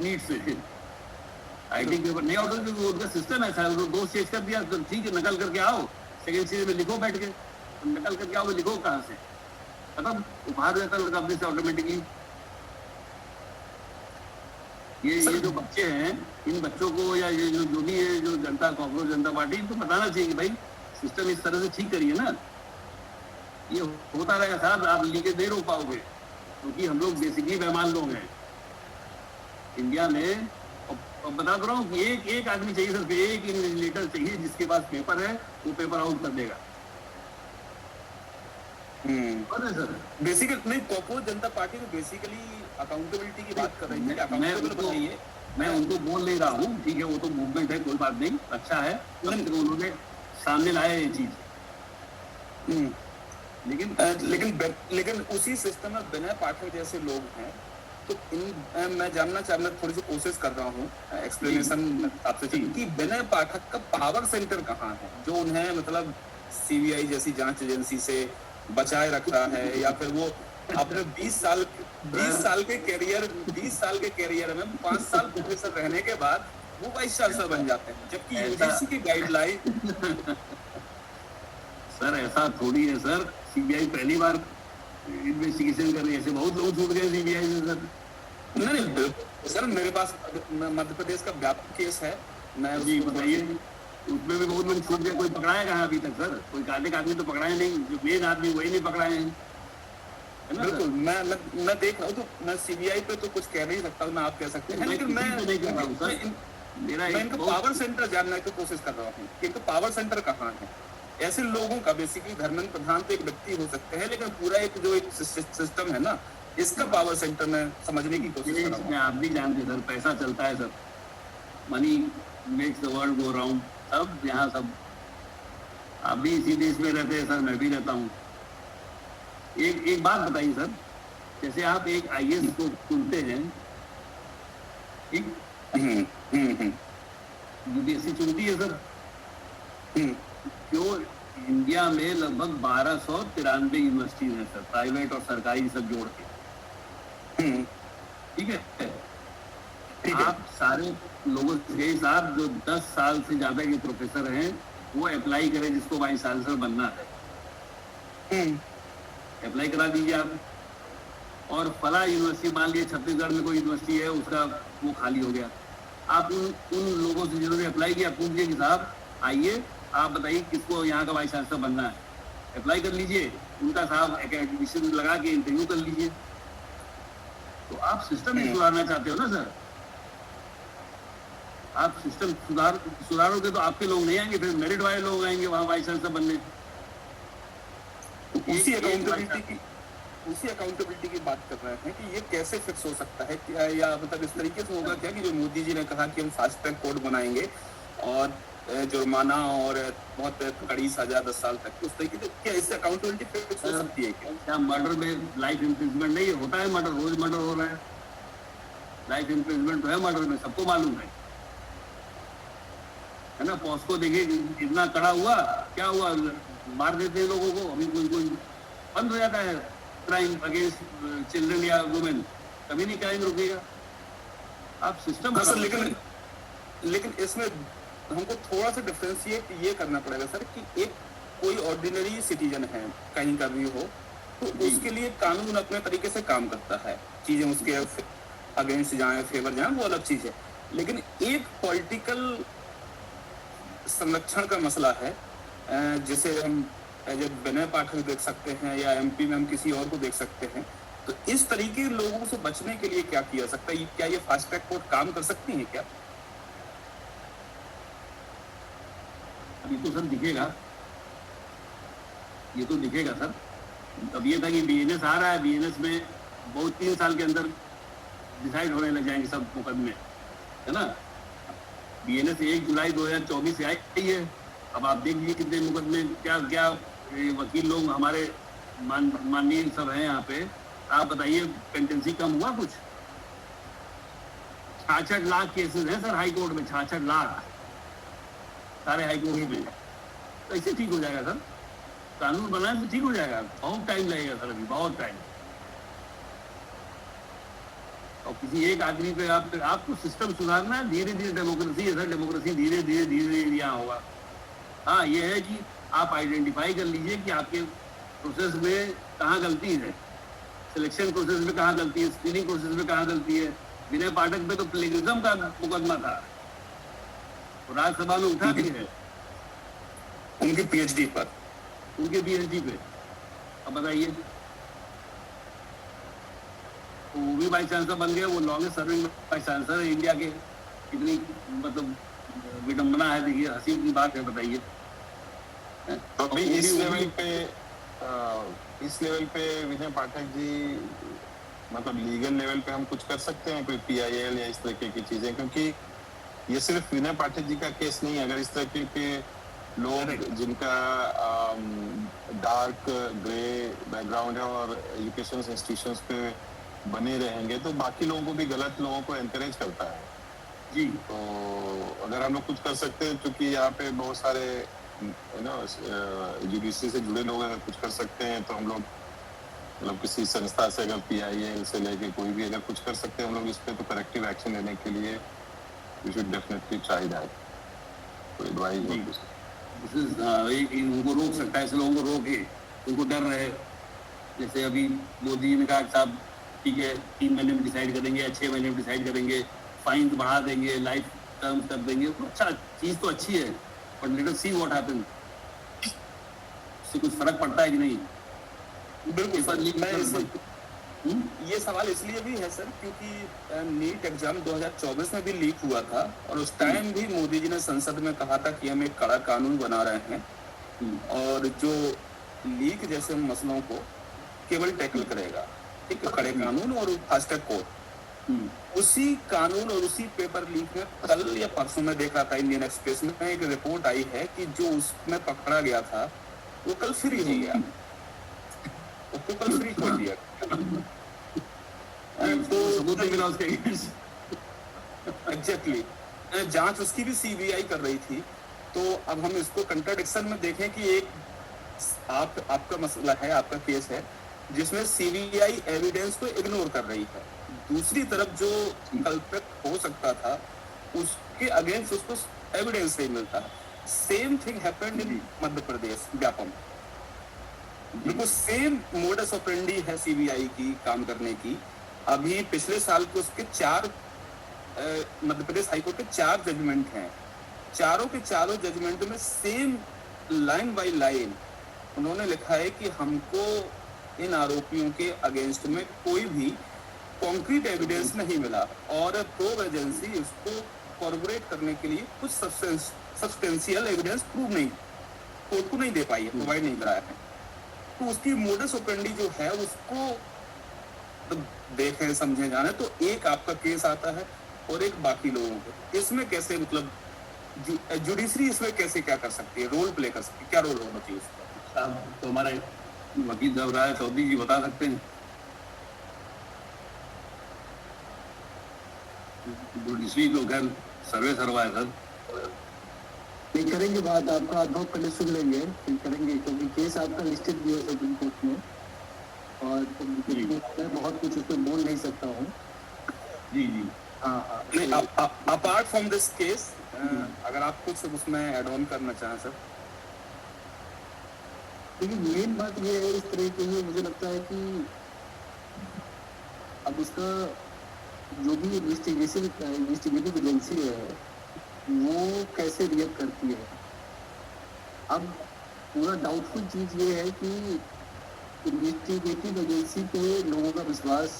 नीट से। आईआईटी पेपर नहीं आउट होता क्योंकि उनका सिस्टम है सर, वो 2 स्टेज कर दिया तो ठीक है, नकल करके आओ, सेकेंड स्टेज में लिखो बैठ के, नकल करके आओ, लिखो कहाँ से, खत्म, वो बाहर जाता है अपने से ऑटोमेटिकली। ये जो बच्चे हैं, इन बच्चों को या ये जो भी है, जो जनता, कांग्रेस जनता पार्टी, इनको बताना चाहिए कि भाई सिस्टम इस तरह से ठीक करिए ना। ये होता रहेगा साहब, आप लीकेज नहीं रोक पाओगे, क्योंकि हम लोग बेसिकली बेईमान लोग हैं इंडिया में। और बता रहा हूँ कि एक आदमी चाहिए, सिर्फ एक इन्विजिलेटर चाहिए जिसके पास पेपर है, वो पेपर आउट कर देगा। सर बेसिकली नहीं, कांग्रेस जनता पार्टी तो बेसिकली अकाउंटेबिलिटी की बात कर रही है। मैं उनको बोल नहीं रहा हूँ, ठीक है, वो तो मूवमेंट है, कोई बात नहीं, अच्छा है, उन्होंने सामने लाया ये चीज। लेकिन उसी सिस्टम में विनय पाठक जैसे लोग हैं, तो मैं जानना चाहूंगा, थोड़ी सी कोशिश कर रहा हूँ एक्सप्लेनेशन आपसे चाहिए कि विनय पाठक का पावर सेंटर कहाँ है, जो उन्हें मतलब सीबीआई जैसी जांच एजेंसी से बचाए रखा है, या फिर वो अपने 20 साल के कैरियर में 5 साल प्रोफेसर रहने के बाद वो वाइस चांसलर बन जाते हैं, जबकि यूजीसी की गाइडलाइन। सर ऐसा थोड़ी है सर, सीबीआई पहली बार इन्वेस्टिगेशन कर रही है, ऐसे बहुत लोग छूट गए सीबीआई से सर। नहीं सर, मेरे पास मध्य प्रदेश का व्यापक केस है, मैं जी बताइए, उसमें भी बहुत लोग छूट गए, कोई पकड़ाया कहाँ अभी तक सर? कोई काले का आदमी तो पकड़ाए नहीं, जो मेन आदमी वही नहीं पकड़ाए हैं। बिल्कुल, मैं देख रहा हूँ, तो मैं सीबीआई पे तो कुछ कह नहीं सकता हूँ, ना आप कह सकते हैं, लेकिन मैं नहीं कर रहा हूँ सर। मैं इनका पावर सेंटर जानने की कोशिश कर रहा हूँ कि इनका पावर सेंटर कहाँ है। ऐसे लोगों का बेसिकली धर्मेंद्र प्रधान तो एक व्यक्ति हो सकते हैं, लेकिन पूरा एक जो एक सिस्टम है ना, इसका पावर सेंटर में समझने की कोशिश कर रहा हूँ। आप भी जानते सर, पैसा चलता है sir, money makes the world go round, सब यहाँ सब। आप भी इसी देश में रहते हैं सर, मैं भी रहता हूँ। एक बात बताइए सर, जैसे आप एक आईएएस को चुनते हैं, ठीक, यूपीएससी चुनती है सर, क्यों इंडिया में लगभग 1293 यूनिवर्सिटीज हैं सर, प्राइवेट और सरकारी सब जोड़ के, ठीक है। आप सारे लोगों से साहब जो 10 साल से ज्यादा के प्रोफेसर हैं, वो अप्लाई करें जिसको वाइस चांसलर बनना है, अप्लाई करा दीजिए आप। और फला यूनिवर्सिटी, मान लीजिए छत्तीसगढ़ में कोई यूनिवर्सिटी है, उसका वो खाली हो गया, आप उन लोगों से जिन्होंने अप्लाई किया पूछिए कि साहब आइए, आप बताइए किसको यहाँ का वाइस चांसलर बनना है, अप्लाई कर लीजिए, उनका साहब एकेडमिशन लगा के इंटरव्यू कर लीजिए। तो आप सिस्टम ही सुधारना चाहते हो ना सर, आप सिस्टम सुधारोगे तो आपके लोग नहीं आएंगे, फिर मेरिट वाले लोग आएंगे वहाँ वाइस चांसलर बनने। उसी अकाउंटेबिलिटी की बात कर रहे हैं कि ये कैसे फिक्स हो सकता है, क्या या मतलब इस तरीके से होगा क्या कि जो मोदी जी ने कहा कि हम फास्ट ट्रैक कोर्ट बनाएंगे और जुर्माना और बहुत कड़ी सजा 10 साल तक, उस तरीके से क्या इससे अकाउंटेबिलिटी फिक्स हो सकती है क्या? मर्डर में लाइफ इम्प्रिजमेंट नहीं होता है, मर्डर रोज मर्डर हो रहा है, लाइफ इम्प्रिजमेंट तो है मर्डर में, सबको मालूम है ना। पॉस्को देखिए इतना कड़ा हुआ, क्या हुआ, मार देते हैं लोगों को, अभी कोई बंद हो जाता है क्राइम अगेंस्ट चिल्ड्रन या वुमेन, कभी नहीं क्राइम रुकेगा। आप सिस्टम लेकिन इसमें हमको थोड़ा सा डिफरेंशिएट ये करना पड़ेगा सर कि एक कोई ऑर्डिनरी सिटीजन है कहीं का भी हो, तो उसके लिए कानून अपने तरीके से काम करता है, चीजें उसके अगेंस्ट जाए फेवर जाए वो अलग चीज है, लेकिन एक पॉलिटिकल संरक्षण का मसला है जिसे हम जब विनय पाठक देख सकते हैं या एमपी में हम किसी और को देख सकते हैं, तो इस तरीके के लोगों से बचने के लिए क्या किया सकता है? क्या ये फास्ट ट्रैक कोर्ट काम कर सकती है क्या? ये तो सर दिखेगा, ये तो दिखेगा सर। अब ये था कि बीएनएस आ रहा है, बीएनएस में बहुत 3 साल के अंदर डिसाइड होने लग जाएंगे सब मुकदमे, है ना। बीएनएस 1 जुलाई 2024 से आई है, अब आप देख लीजिए कितने मुकदमे, क्या क्या वकील लोग हमारे माननीय सब हैं यहाँ पे, आप बताइए पेंडेंसी कम हुआ कुछ? 66 लाख केसेस हैं सर हाई कोर्ट में, 66 लाख सारे हाई कोर्ट में। तो ऐसे ठीक हो जाएगा सर, कानून बनाने से ठीक हो जाएगा, बहुत टाइम लगेगा सर, अभी बहुत टाइम। और किसी एक आदमी पे आपको सिस्टम सुधारना है, धीरे धीरे डेमोक्रेसी है सर, डेमोक्रेसी धीरे धीरे धीरे धीरे यहाँ होगा। हाँ ये है कि आप आइडेंटिफाई कर लीजिए कि आपके प्रोसेस में कहाँ गलती है, सिलेक्शन प्रोसेस में कहाँ गलती है, स्क्रीनिंग प्रोसेस में कहाँ गलती है। विनय पाठक पे तो प्लेगरिज्म का मुकदमा था, राज्यसभा में उठा भी है उनकी पीएचडी पर, उनके पीएचडी पे। अब बताइए, वो भी वाइस चांसलर बन गए, वो लॉन्गेस्ट सर्विंग वाइस चांसलर है इंडिया के। कितनी मतलब विडंबना है, देखिए हंसी की बात है, बताइए। तो अभी इस लेवल पे विनय पाठक जी, मतलब लीगल लेवल पे हम कुछ कर सकते हैं, कोई पीआईएल या इस तरीके की चीजें? क्योंकि ये सिर्फ विनय पाठक जी का केस नहीं है, अगर इस तरीके के लोग जिनका डार्क ग्रे बैकग्राउंड है और एजुकेशन इंस्टीट्यूशंस पे बने रहेंगे तो बाकी लोगों को भी, गलत लोगों को एनकरेज करता है जी। तो अगर हम लोग कुछ कर सकते हैं, क्योंकि यहाँ पे बहुत सारे जुडिशरी से जुड़े लोग अगर कुछ कर सकते हैं तो हम लोग, मतलब किसी संस्था से, अगर पीआईएल से लेके कोई भी अगर कुछ कर सकते हैं हम लोग इस पे, तो करेक्टिव एक्शन लेने के लिए we should definitely try that. तो एडवाइस उनको रोक सकता है, ऐसे लोगों को रोके, उनको डर रहे। जैसे अभी मोदी जी ने कहा साहब ठीक है 3 महीने में डिसाइड करेंगे या 6 महीने में डिसाइड करेंगे, फाइन बढ़ा देंगे, लाइफ टर्म कर देंगे, तो अच्छा चीज तो अच्छी है, but let us see what happens. इससे कुछ फर्क पड़ता है कि नहीं? बिल्कुल सर। ये सवाल इसलिए भी है सर क्योंकि नीट एग्जाम 2024 में भी लीक हुआ था और उस टाइम भी मोदी जी ने संसद में कहा था कि हम एक कड़ा कानून बना रहे हैं और जो लीक जैसे मसलों को केवल टैकल करेगा, एक कड़े कानून और फास्टर कोर्ट। उसी कानून और उसी पेपर लीक में कल या परसों में देख रहा था इंडियन एक्सप्रेस में एक रिपोर्ट आई है कि जो उसमें पकड़ा गया था वो कल फ्री हो गया, उसको कल फ्री कर दिया। तो एग्जैक्टली जांच उसकी भी सीबीआई कर रही थी। तो अब हम इसको कंट्राडिक्शन में देखें कि एक आपका मसला है, आपका केस है जिसमें सीबीआई एविडेंस को इग्नोर कर रही है, दूसरी तरफ जो कल्प्रिट हो सकता था उसके अगेंस्ट उसको एविडेंस नहीं मिलता। Same thing happened in Madhya Pradesh Vyapam, बिल्कुल सेम मोडस ऑपरेंडी है सीबीआई की काम करने की। अभी पिछले साल के उसके 4 मध्य प्रदेश हाईकोर्ट के 4 जजमेंट हैं, चारों के चारों जजमेंट में सेम लाइन बाय लाइन उन्होंने लिखा है कि हमको इन आरोपियों के अगेंस्ट में कोई भी कॉन्क्रीट एविडेंस नहीं मिला और प्रोब एजेंसी इसको कॉर्पोरेट करने के लिए कुछ सब्सटेंशियल एविडेंस प्रूव नहीं, कोर्ट को नहीं दे पाई है, प्रोवाइड नहीं कराया है। तो उसकी मोडस ऑपरेंडी जो है उसको तो देखें समझे जाने, तो एक आपका केस आता है और एक बाकी लोगों को, इसमें कैसे मतलब जुडिशरी इसमें कैसे क्या कर सकती है, रोल प्ले कर सकती है, क्या रोल होना चाहिए उसका? तो हमारे वकील साहब राय चौधरी जी बता सकते हैं। जुडिशरी तो खैर सर्वे सर्वा है सर, नहीं करेंगे बात, आपका अनुभव पहले सुन लेंगे फिर करेंगे, क्योंकि केस आपका लिस्टेड भी है सुप्रीम कोर्ट में और मैं बहुत कुछ उसमें बोल नहीं सकता हूँ। जी जी हाँ नहीं, अपार्ट फ्रॉम दिस केस अगर आप कुछ उसमें ऐड ऑन करना चाहें सर। लेकिन मेन बात ये है इस तरह की, मुझे लगता है कि अब उसका जो भी इन्वेस्टिगेटिव एजेंसी है वो कैसे रिएक्ट करती है। अब पूरा डाउटफुल चीज ये है कि इन्वेस्टिगेटिव एजेंसी पे लोगों का विश्वास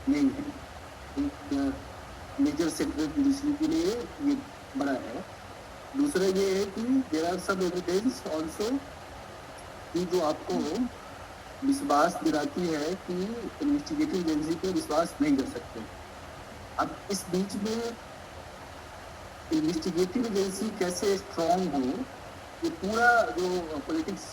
नहीं है, एक मेजर सेक्टर जुडिशरी के लिए ये बड़ा है। दूसरा ये है कि there are some evidence also कि जो आपको विश्वास दिलाती है कि इन्वेस्टिगेटिव एजेंसी पे विश्वास नहीं कर सकते। अब इस बीच में इन्वेस्टिगेटिव एजेंसी कैसे स्ट्रॉन्ग हो ये पूरा जो पॉलिटिक्स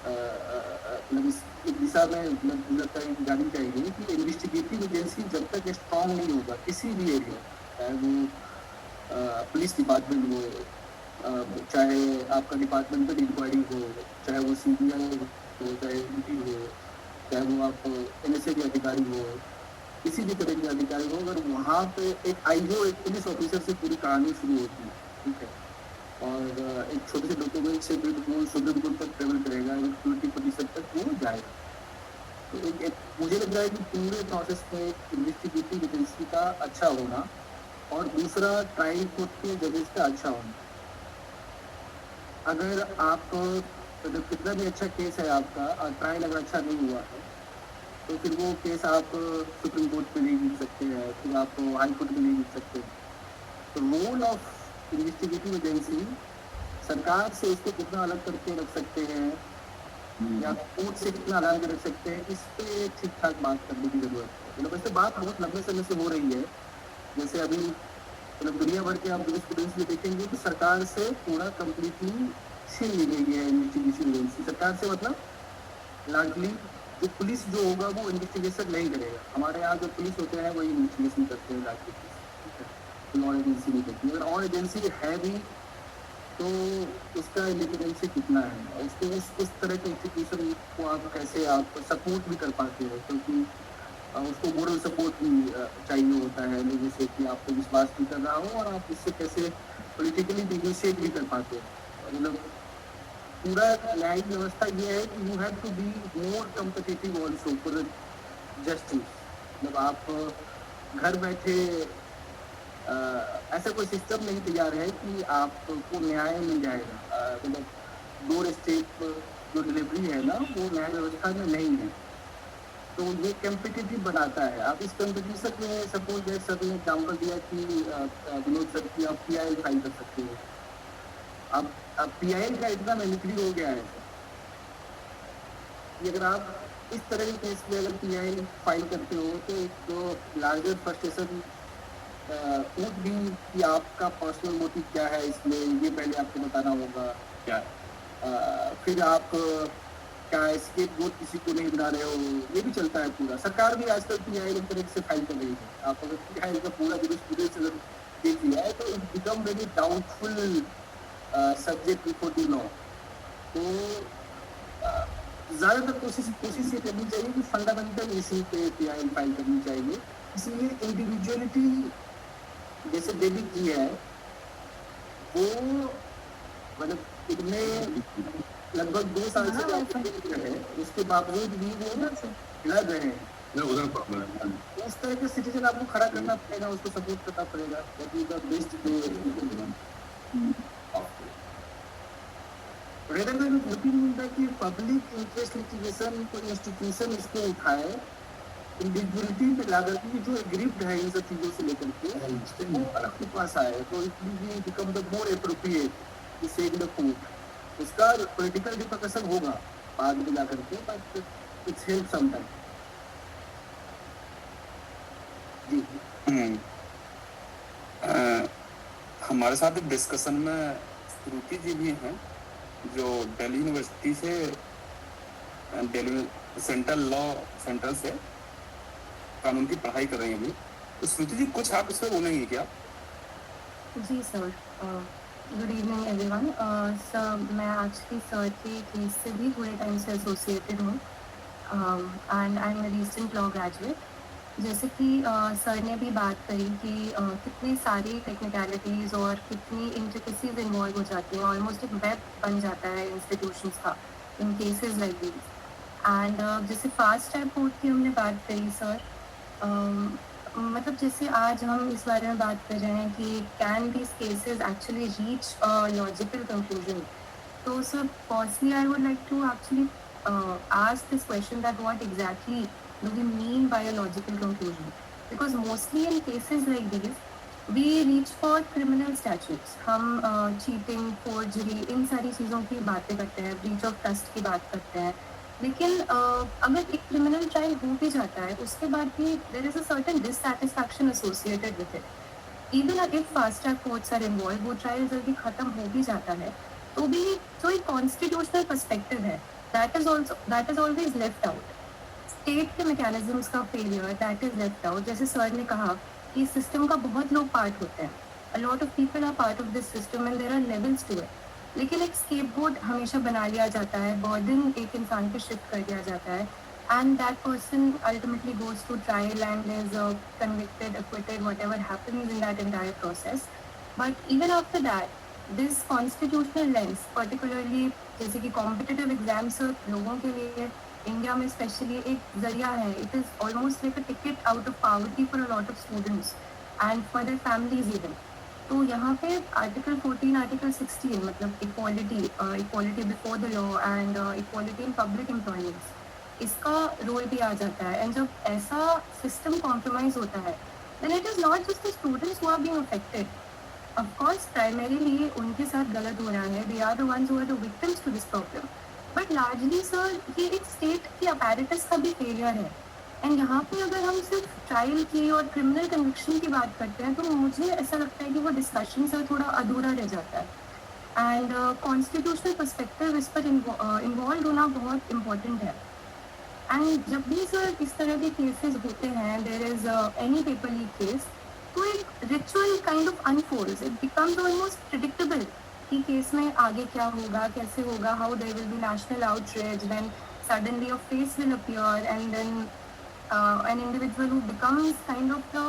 मतलब इस दिशा में मतलब मुझे लगता है जानी चाहिए कि इन्वेस्टिगेटिव एजेंसी जब तक स्ट्रांग नहीं होगा किसी भी एरिया, चाहे वो पुलिस डिपार्टमेंट हो, चाहे आपका डिपार्टमेंटल इंक्वायरी हो, चाहे वो सीबीआई हो, चाहे ईडी हो, चाहे वो आप एनएसए के अधिकारी हो, किसी भी तरह के अधिकारी हो, अगर वहाँ पे एक आईओ एक पुलिस ऑफिसर से पूरी कहानी शुरू होती है, ठीक है, और एक छोटे से डॉक्यूमेंट से बिल्कुल सुप्रीम कोर्ट तक ट्रेवल करेगा, 20% तक वो जाएगा। तो एक मुझे लग रहा है कि पूरे प्रोसेस में इन्वेस्टिगेटिव एजेंसी का अच्छा होना और दूसरा ट्रायल कोर्ट के जजेस का अच्छा होना। अगर आप मतलब कितना भी अच्छा केस है आपका और ट्रायल अगर अच्छा नहीं हुआ है तो फिर वो केस आप सुप्रीम कोर्ट में नहीं जीत सकते हैं, फिर आप हाई कोर्ट में नहीं जीत सकते। तो रोल ऑफ इन्वेस्टिगेटिव एजेंसी सरकार से इसको कितना अलग करके रख सकते हैं या कोर्ट से कितना अलग करके रख सकते हैं, इस पे ठीक ठाक बात करने की जरूरत है। मतलब वैसे बात बहुत लंबे समय से हो रही है, जैसे अभी मतलब दुनिया भर के आप स्टूडेंट्स भी देखेंगे तो सरकार से पूरा कम्प्लीटली छीन ली गई है इन्वेस्टिगेशन एजेंसी। सरकार से मतलब लार्जली जो पुलिस जो होगा वो इन्वेस्टिगेशन नहीं करेगा। हमारे यहाँ जो पुलिस होते हैं वही इन्वेस्टिगेशन करते हैं लार्जली, और एजेंसी नहीं करती। अगर और एजेंसी है भी तो उसका इंडिपेंडेंसी कितना है, उसको उस तरह के इंस्टीट्यूशन को आप कैसे आप सपोर्ट भी कर पाते हो, क्योंकि उसको मोरल सपोर्ट भी चाहिए होता है लोगों से कि आपको विश्वास भी कर रहा हो और आप इससे कैसे पॉलिटिकली निगोशिएट भी कर पाते हो। मतलब पूरा न्यायिक व्यवस्था ये है कि you have to be more competitive also for justice. मतलब आप घर बैठे ऐसा कोई सिस्टम नहीं तैयार है कि आपको न्याय मिल जाएगा। मतलब डोर स्टेप जो डिलीवरी है ना वो न्याय व्यवस्था में नहीं है, तो ये कम्पिटिटिव बनाता है। आप इस कम्पिटिशन में सपोज जैसे सर ने एग्जाम्पल दिया कि विनोद सर की आप PIL फाइल कर सकते हो। अब PIL का इतना मैनिपुलेट हो गया है कि अगर आप इस तरह के केस में अगर PIL फाइल करते हो तो एक तो लार्जर फ्रस्ट्रेशन पूछ भी कि आपका पर्सनल मोटिव क्या है इसमें, ये पहले आपको बताना होगा क्या। फिर आप क्या एस्केप बोर्ड किसी को नहीं बना रहे हो, ये भी चलता है पूरा। सरकार भी आजकल PIL एक तरह से फाइल कर रही है। आप अगर PIL का पूरा जूरिस्प्रूडेंस अगर देख लिया है तो it become very doubtful subject before the law. तो ज़्यादातर कोशिश ये करनी चाहिए कि फंडामेंटल इशू पे PIL फाइल करनी चाहिए। इसलिए इंडिविजुअलिटी जैसे देवी की है वो मतलब इनमें लगभग 2 साल से है, उसके बावजूद भी वो लड़ रहे हैं। उस तरह के सिटीजन आपको खड़ा करना पड़ेगा, उसको सपोर्ट करना पड़ेगा। रेदर देन लुकिंग कि पब्लिक इंटरेस्ट लिटिगेशन कोई इंस्टीट्यूशन इसको उठाए, इंडिविजुअलिटी पे लागत की जो एग्रीव्ड है इन सब चीज़ों से लेकर के वो आपके पास आए तो it will become the more appropriate to say the court. उसका पॉलिटिकल रिपरकशन होगा बाद में जाकर के, but it's help some time. जी हमारे साथ एक डिस्कशन में श्रुति जी भी हैं जो दिल्ली यूनिवर्सिटी से दिल्ली सेंट्रल लॉ सेंटर से कानून की पढ़ाई कर रही हैं अभी। तो श्रुति जी कुछ आप इसमें बोलेंगे क्या? जी sir, good evening everyone. Sir मैं एक्चुअली सर के केस से भी थोड़े टाइम से एसोसिएटेड हूँ and I am a recent law graduate. जैसे कि सर ने भी बात करी कि कितनी सारी टेक्निकलिटीज़ और कितनी इंट्रिकेसीज इन्वॉल्व हो जाती हैं। ऑलमोस्ट एक वेब बन जाता है इंस्टीट्यूशंस का इन केसेस लाइक दिस। एंड जैसे फास्ट ट्रैक कोर्ट की हमने बात करी सर, मतलब जैसे आज हम इस बारे में बात कर रहे हैं कि can this cases actually reach a logical conclusion. तो sir firstly I would like to actually ask this question that what exactly do we mean by a logical conclusion, because mostly in cases like these we reach for criminal statutes। हम cheating, forgery इन सारी चीज़ों की बातें करते हैं, breach of trust की बात करते हैं, लेकिन अगर एक क्रिमिनल ट्रायल हो भी जाता है उसके बाद भी there is a certain dissatisfaction associated with it। even if fast track courts are involved, वो ट्रायल जल्दी ख़त्म हो भी जाता है तो भी जो एक कॉन्स्टिट्यूशनल पर्सपेक्टिव है that is always left out. State के मैकेनिज्म्स का failure that is left out. जैसे सर ने कहा कि सिस्टम का बहुत लोग पार्ट होते हैं. A lot of people are part of this system and there are levels to it. लेकिन एक स्केपगोट हमेशा बना लिया जाता है, बर्डन एक इंसान पे शिफ्ट कर दिया जाता है, and that person ultimately goes to trial and is convicted, acquitted, whatever happens in that entire process. But even after that, this constitutional lens, particularly जैसे कि competitive exams लोगों के लिए इंडिया में स्पेशली एक जरिया है. It is almost like a ticket out of poverty for a lot of students and for their families even. तो यहाँ पे आर्टिकल 14, आर्टिकल 16 मतलब equality before the law and equality in public employments, इसका role भी आ जाता है. And जब ऐसा सिस्टम कॉम्प्रोमाइज होता है then it is not just the students who are being affected. Of course primarily उनके साथ गलत हो रहा है, they are the ones who are the victims to this problem. But largely sir ये एक स्टेट की अपैरेटस का भी फेलियर है. एंड यहाँ पे अगर हम सिर्फ ट्रायल की और क्रिमिनल कन्विक्शन की बात करते हैं तो मुझे ऐसा लगता है कि वो डिस्कशन सर थोड़ा अधूरा रह जाता है. एंड कॉन्स्टिट्यूशनल पर्सपेक्टिव इस पर इन्वॉल्व होना बहुत इम्पोर्टेंट है. एंड जब भी सर इस तरह के केसेस होते हैं, there is any paper leak case, तो एक ritual kind of unfolds. It becomes almost predictable कि केस में आगे क्या होगा, कैसे होगा, how there will be national outreach, then suddenly a face will appear and then an individual who becomes kind of the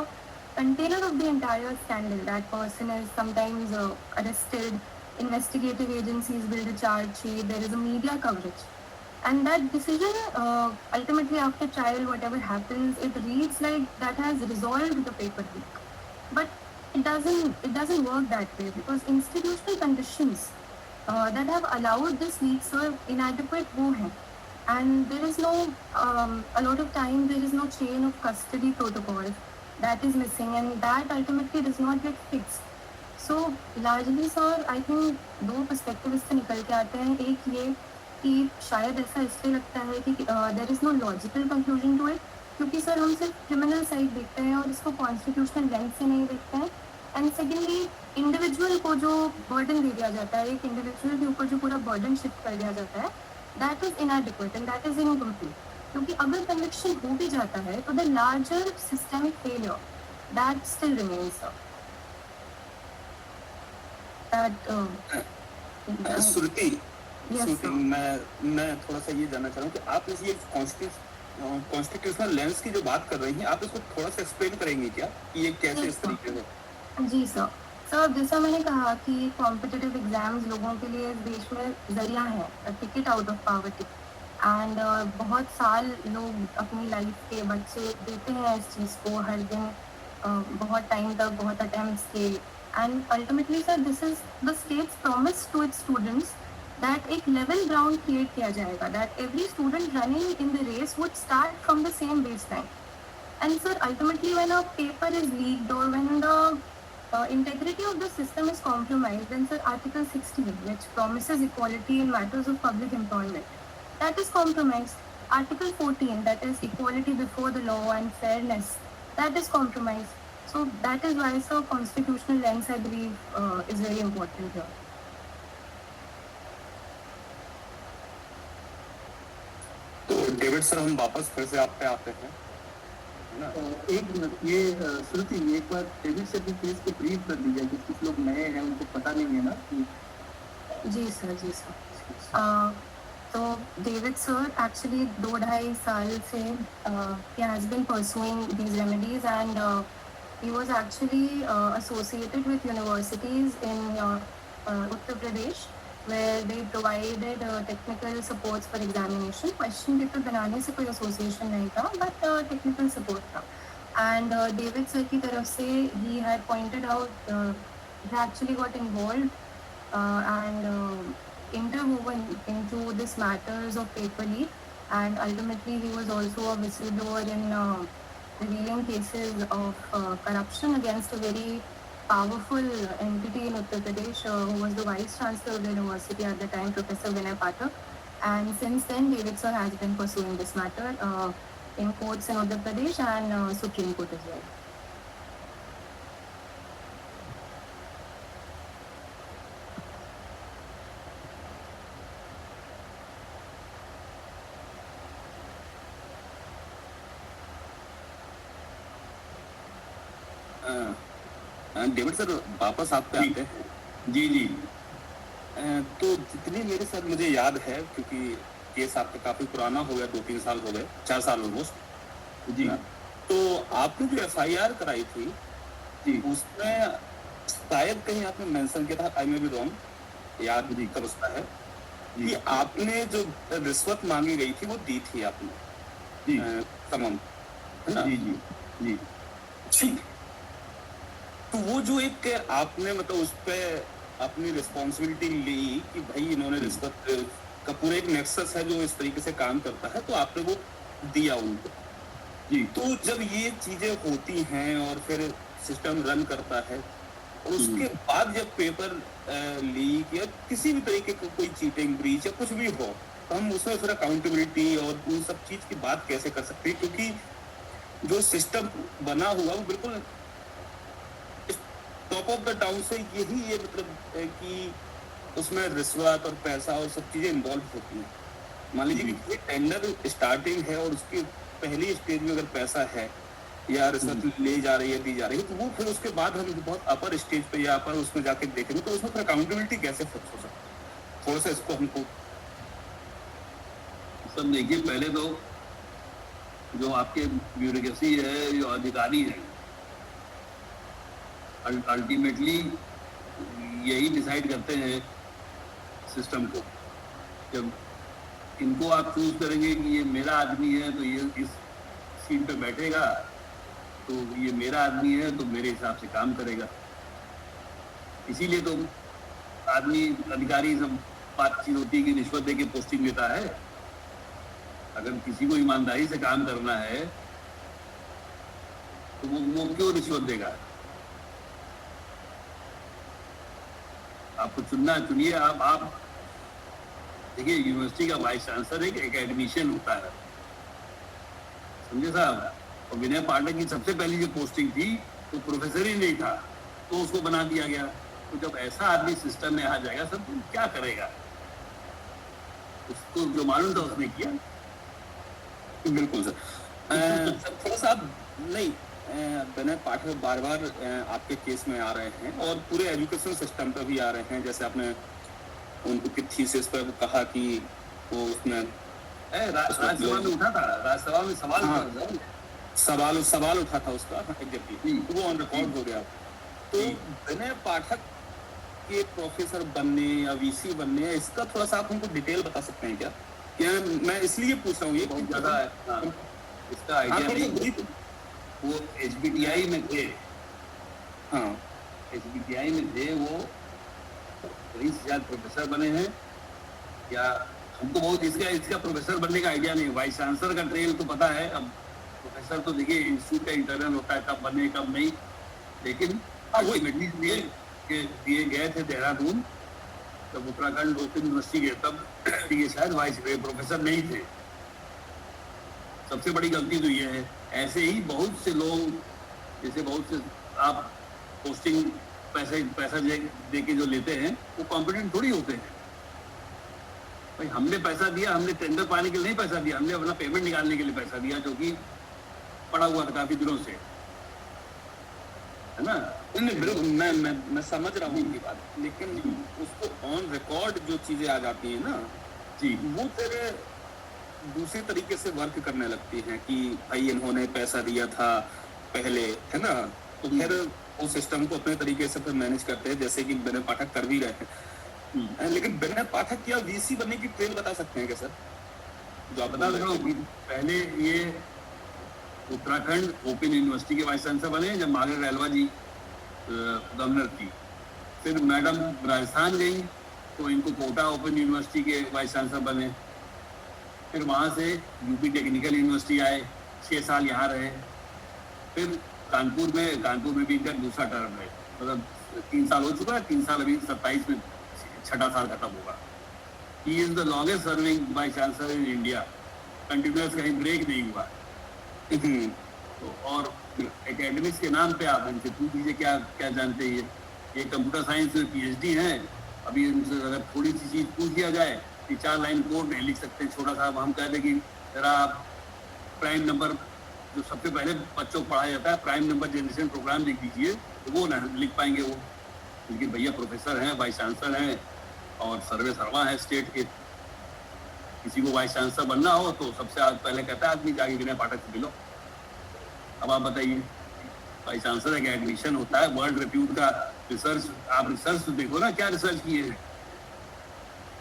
container of the entire scandal. That person is sometimes arrested, investigative agencies build a charge sheet, there is a media coverage. And that decision, ultimately after trial, whatever happens, it reads like that has resolved the paper leak. But it doesn't work that way, because institutional conditions that have allowed this leaks are inadequate wo hai. And there is no, a lot of time there is no chain of custody protocol that is missing, and that ultimately does not get fixed. So largely sir, I think दो perspective इससे निकल के आते हैं. एक ये कि शायद ऐसा इसलिए लगता है कि there is no logical conclusion to it, क्योंकि सर हम सिर्फ क्रिमिनल साइड देखते हैं और इसको कॉन्स्टिट्यूशनल लेंस से नहीं देखते हैं. एंड सेकेंडली इंडिविजुअल को जो बर्डन दे दिया जाता है, एक इंडिविजुअल के ऊपर जो पूरा बर्डन शिफ्ट कर दिया जाता है, that is inadequate and that is incomplete. क्योंकि अगर कन्विक्शन हो भी जाता है तो the larger systemic failure that still remains. Shruti, मैं थोड़ा सा ये जानना चाह रहा हूँ कि आप इस ये कॉन्स्टिट्यूशनल लेंस की जो बात कर रही हैं, आप इसको थोड़ा सा एक्सप्लेन करेंगे क्या कि ये कैसे इस तरीके से? जी सर. सर जैसा मैंने कहा कि कॉम्पिटिटिव एग्जाम्स लोगों के लिए इस देश में जरिया है, ticket out of poverty. And बहुत साल लोग अपनी लाइफ के बच्चे देते हैं इस चीज़ को हर दिन, बहुत टाइम तक, बहुत अटेम्प्ट्स के. And ultimately sir this is the state's promise to its students that एक level ground create किया जाएगा, that every student running in the race would start from the same baseline. And sir, ultimately when a paper is leaked or when the integrity of the system is compromised, then sir Article 16, which promises equality in matters of public employment, that is compromised. Article 14, that is equality before the law and fairness, that is compromised. So that is why sir constitutional lens, I believe, is very important here. David sir, हम वापस फिर से आप पे आते हैं, है ना? एक मिनट, ये श्रुति एक बार डेविड सर की केस को ब्रीफ कर दीजिए, कि कुछ लोग नए हैं उनको पता नहीं है ना कि. जी सर. तो डेविड सर एक्चुअली 2-2.5 साल से he has been pursuing these remedies, and he was actually associated with universities in Uttar Pradesh, where they provided technical supports for examination. Question paper बनाने से कोई association नहीं था, but technical support था. And David sir की तरफ से he had pointed out, he actually got involved and interwoven into this matters of paper leak, and ultimately he was also a whistleblower in revealing cases of corruption against a very powerful entity in Uttar Pradesh, who was the vice chancellor of the university at the time, Professor Vinay Pathak. And since then, David sir has been pursuing this matter in courts in Uttar Pradesh and Supreme Court as well. David sir, वापस आप पे जी। आते हैं। जी जी तो जितनी मेरे साथ मुझे याद है, क्योंकि केस आपका काफी पुराना हो गया, 2-3 साल हो गए, 4 साल ऑलमोस्ट, जी तो आपने जो FIR कराई थी जी उसमें शायद कहीं आपने मेंशन किया था, आई मे बी रॉन्ग, याद जी। कर उसका है, जी कि आपने जो रिश्वत मांगी गई थी वो दी थी आपने, जी तमाम, है ना? जी जी जी ठीक। तो वो जो एक आपने मतलब उस पे अपनी रिस्पॉन्सिबिलिटी ली कि भाई इन्होंने रिश्वत का पूरा एक नेक्सस है जो इस तरीके से काम करता है, तो आपने वो दिया उनको। जी तो जब ये चीजें होती हैं और फिर सिस्टम रन करता है, और उसके बाद जब पेपर लीक या किसी भी तरीके का कोई चीटिंग, ब्रीच या कुछ भी हो, तो हम उसमें फिर अकाउंटेबिलिटी और उन सब चीज की बात कैसे कर सकते हैं? क्योंकि जो सिस्टम बना हुआ वो बिल्कुल टॉप ऑफ द टाउन से यही ये मतलब है कि उसमें रिश्वत और पैसा और सब चीजें इन्वॉल्व होती हैं। मान लीजिए कि ये टेंडर स्टार्टिंग है और उसकी पहली स्टेज में अगर पैसा है या रिश्वत ले जा रही है, दी जा रही है, तो वो फिर उसके बाद हम बहुत अपर स्टेज पे या अपर उसमें जाके देखेंगे तो उसमें फिर अकाउंटेबिलिटी कैसे फिक्स हो सकती है? थोड़ा सा इसको हमको सब देखिए, पहले तो जो आपके ब्यूरोक्रेसी है, जो अधिकारी है, अल्टीमेटली यही डिसाइड करते हैं सिस्टम को। जब इनको आप चूज करेंगे कि ये मेरा आदमी है तो ये इस सीट पे बैठेगा, तो ये मेरा आदमी है तो मेरे हिसाब से काम करेगा। इसीलिए तो आदमी, अधिकारी सब बातचीत होती है कि रिश्वत दे के पोस्टिंग लेता है। अगर किसी को ईमानदारी से काम करना है तो वो क्यों रिश्वत देगा? आपको चुनना, चुनिए। आप देखिए, यूनिवर्सिटी का वाइस चांसलर एक एकेडमिशियन होता है, समझे साहब। और विनय पाठक की सबसे पहली जो पोस्टिंग थी तो प्रोफेसर ही नहीं था, तो उसको बना दिया गया। तो जब ऐसा आदमी सिस्टम में आ जाएगा, सब तो क्या करेगा? उसको जो मालूम था उसने किया। बिल्कुल सर। थोड़ा सा नहीं, विनय पाठक बार बार आपके केस में आ रहे हैं और पूरे एजुकेशन सिस्टम पर भी आ रहे हैं। जैसे आपने उनको की थीसिस पर कहा कि वो उसमें राज्यसभा में उठा था, राज्यसभा में सवाल हाँ, था, सवाल उठा था उसका, एग्जैक्टली, वो ऑन रिकॉर्ड हो गया। तो विनय पाठक के प्रोफेसर बनने या VC बनने, इसका थोड़ा सा आप हमको डिटेल बता सकते हैं क्या? मैं इसलिए पूछ रहा हूँ, ये बहुत ज्यादा है। हाँ, इसका आइडिया नहीं। वो HBTI में थे, हाँ, HBTI में थे वो, वही से शायद प्रोफेसर बने हैं या हमको बहुत इसका प्रोफेसर बनने का आइडिया नहीं। वाइस चांसलर का ट्रेल तो पता है, अब प्रोफेसर तो देखिए इंस्टीट्यूट का इंटरनल होता है, कब बने कब नहीं। लेकिन अल्टीमेटली दिए गए थे देहरादून, जब उत्तराखंड ओपन यूनिवर्सिटी गए तब ये शायद वाइस प्रोफेसर नहीं थे। सबसे बड़ी गलती तो ये है। ऐसे ही बहुत से लोग, जैसे बहुत से आप पोस्टिंग पैसा दे के जो लेते हैं, वो कॉम्पिटेंट थोड़ी होते हैं। भाई हमने पैसा दिया, हमने टेंडर पाने के लिए नहीं पैसा दिया, हमने अपना पेमेंट निकालने के लिए पैसा दिया, जो कि पड़ा हुआ था काफी दिनों से, है ना? नहीं, बिल्कुल, मैं समझ रहा हूँ उनकी बात, लेकिन उसको ऑन रिकॉर्ड जो चीजें आ जाती है ना जी, वो फिर दूसरे तरीके से वर्क करने लगती हैं कि भाई इन्होंने पैसा दिया था पहले, है ना? तो फिर वो सिस्टम को अपने तरीके से फिर मैनेज करते हैं, जैसे कि विनय पाठक कर भी रहे हैं। लेकिन विनय पाठक क्या VC बनने की ट्रेल बता सकते हैं क्या सर? जो आप बता रहा हूँ, पहले ये उत्तराखंड ओपन यूनिवर्सिटी के वाइस चांसलर बने जब मार्गरेट रेलवा जी गवर्नर थी। फिर मैडम राजस्थान गई तो इनको कोटा ओपन यूनिवर्सिटी के वाइस चांसलर बने। फिर वहाँ से UP टेक्निकल यूनिवर्सिटी आए, 6 साल यहाँ रहे। फिर कानपुर में भी इनका दूसरा टर्म है, मतलब 3 साल हो चुका है, 3 साल अभी 27 में 6ठा साल खत्म होगा। He is the longest serving vice chancellor in India, continuous, कहीं ब्रेक नहीं हुआ। तो और एकेडमिक्स के नाम पे आप इनसे पूछ लीजिए क्या क्या जानते हैं। ये कंप्यूटर साइंस में PhD हैं। अभी इनसे अगर थोड़ी सी चीज़ पूछ दिया जाए कि 4 लाइन कोड नहीं लिख सकते, छोटा सा, हम कह दें कि जरा आप प्राइम नंबर जो सबसे पहले बच्चों को पढ़ाया जाता है, प्राइम नंबर जनरेशन प्रोग्राम लिख दीजिए, तो वो ना लिख पाएंगे वो, क्योंकि भैया प्रोफेसर हैं, वाइस चांसलर हैं और सर्वे सर्वा है स्टेट के। किसी को वाइस चांसलर बनना हो तो सबसे पहले कहता है आदमी जाके विनय पाठक से मिलो। अब आप बताइए, वाइस चांसलर का एडमिशन होता है, वर्ल्ड रिप्यूट का रिसर्च, आप रिसर्च तो देखो ना क्या रिसर्च किए हैं।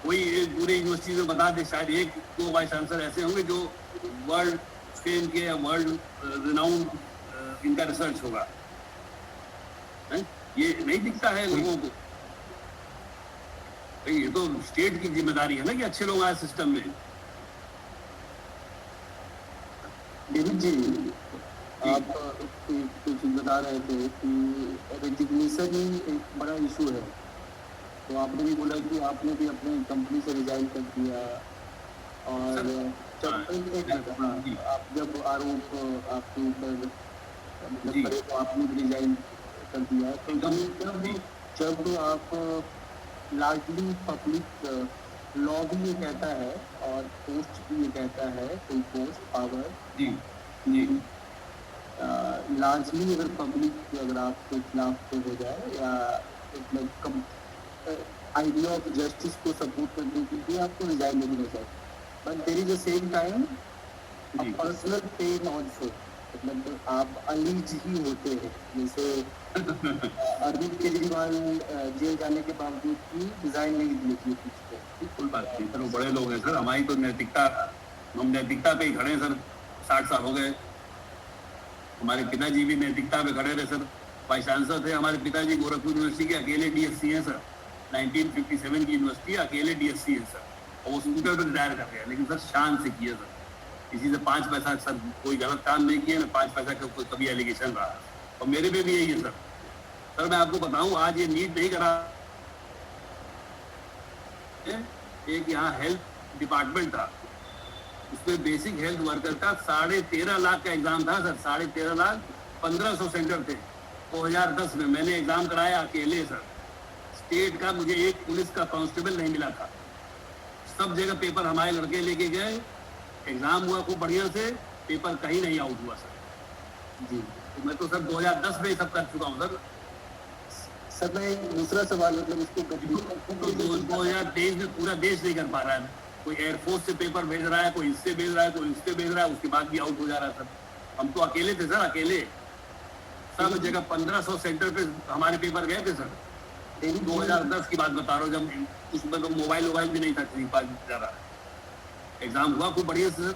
कोई एक पूरे यूनिवर्सिटी में बता दे, शायद एक दो वाइस चांसलर ऐसे होंगे जो वर्ल्ड फेम के या वर्ल्ड रिनाउंड इनका रिसर्च होगा, है? ये नहीं दिखता है लोगों को। भाई ये तो स्टेट की जिम्मेदारी है ना कि अच्छे लोग आए सिस्टम में। डेविड जी, आप कुछ बता रहे थे कि रेजिग्नेशन ही एक बड़ा इशू है, तो आपने भी बोला कि आपने भी अपनी कंपनी से रिजाइन कर दिया, और आप जब आरोप आपके ऊपर मतलब करे तो आपने भी रिजाइन कर दिया। तो जब आप लार्जली पब्लिक लॉ भी ये कहता है और पोस्ट भी ये कहता है, कोई पोस्ट पावर जी जी लार्जली अगर पब्लिक अगर आपके खिलाफ हो जाए या मतलब आइडिया ऑफ जस्टिस को सपोर्ट करने के लिए आपको रिजाइन नहीं देना चाहिए, but there is the same time personal pain also, मतलब आप अलीज ही होते हैं। जैसे अरविंद केजरीवाल जेल जाने के बावजूद भी रिजाइन नहीं दिए थे कुछ। बिल्कुल बात नहीं सर, वो बड़े लोग हैं सर, हमारी तो नैतिकता, हम नैतिकता पे ही खड़े हैं सर। 60 साल हो गए, हमारे पिताजी भी नैतिकता पे खड़े रहे सर। वाइस चांसलर थे हमारे पिताजी, गोरखपुर यूनिवर्सिटी के अकेले डीएससी हैं सर, 1957 की यूनिवर्सिटी अकेले डीएससी है सर, और वो स्कूटर पर रिटायर कर गया, लेकिन सर शान से किया सर, किसी से 5 पैसा सर कोई गलत काम नहीं किया ना, 5 पैसा का कभी एलिगेशन रहा। और मेरे पे भी यही है सर। सर मैं आपको बताऊं, आज ये नीट नहीं करा, एक यहाँ हेल्थ डिपार्टमेंट था, उसमें बेसिक हेल्थ वर्कर का 13.5 लाख का एग्जाम था सर, 13.5 लाख, 1500 सेंटर थे 2010 में। मैंने एग्जाम कराया अकेले सर, स्टेट का मुझे एक पुलिस का कांस्टेबल नहीं मिला था, सब जगह पेपर हमारे लड़के लेके गए, एग्जाम हुआ खूब बढ़िया से, पेपर कहीं नहीं आउट हुआ सर जी। तो मैं तो सर 2010 में ही सब कर चुका हूँ सर। सर मैं दूसरा सवाल मतलब इसको तो 2023 में पूरा देश नहीं कर पा रहा है, कोई एयरफोर्स से पेपर भेज रहा है, कोई इससे भेज रहा है, कोई इससे भेज रहा है, उसके बाद भी आउट हो जा रहा है सर। हम तो अकेले थे सर, अकेले सब जगह 1500 सेंटर पे हमारे पेपर गए थे सर। 2010 की बात बता रहा हूँ, जब उसमें तो मोबाइल भी नहीं था किसी के पास ज़्यादा। एग्जाम हुआ खूब बढ़िया से सर,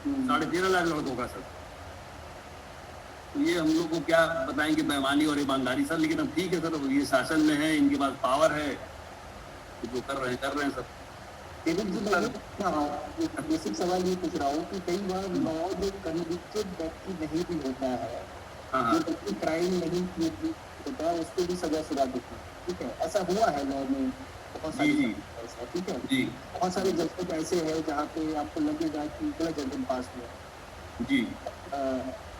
13.5 लाख लड़कों का सर। तो ये हम लोग को क्या बताएंगे, बेईमानी और ईमानदारी सर, लेकिन अब ठीक है सर, ये शासन में है, इनके पास पावर है, तो जो कर रहे हैं सर। डेविड जी, मैं बेसिक सवाल ये पूछ रहा हूँ कि कई बार लॉ जो कन्विक्टेड व्यक्ति नहीं भी होता है, जो व्यक्ति क्राइम नहीं किए होता है, उसको भी सजा सुना देती है, ठीक है, ऐसा हुआ है लॉ में बहुत सारी, ठीक है जी, बहुत सारे जजमेंट ऐसे हैं जहाँ पे आपको लगेगा कि गलत जजमेंट पास हुआ जी।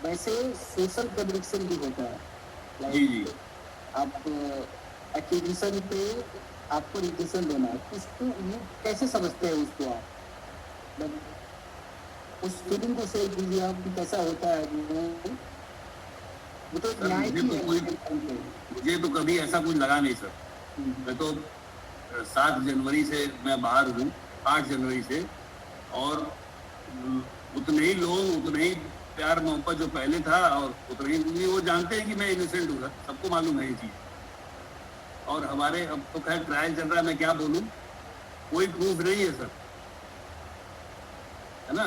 वैसे सोशल कन्विक्शन भी होता है जी जी। आप एक्यूजिशन पे आपको रिजेक्शन देना है, इसको ये कैसे समझते हैं उसको आप, उस फीलिंग को शेयर कीजिए आप कि कैसा होता है वो तो न्याय की है। मुझे तो कभी ऐसा कुछ लगा नहीं सर। मैं तो 7 जनवरी से मैं बाहर हूँ, 8 जनवरी से, और उतने ही लोग, उतने ही प्यार मोहब्बत जो पहले था, और उतने ही वो जानते हैं कि मैं इनोसेंट हूँ सर, सबको मालूम है ये चीज़। और हमारे अब तो खैर ट्रायल चल रहा है, मैं क्या बोलूँ, कोई प्रूफ नहीं है सर, है ना।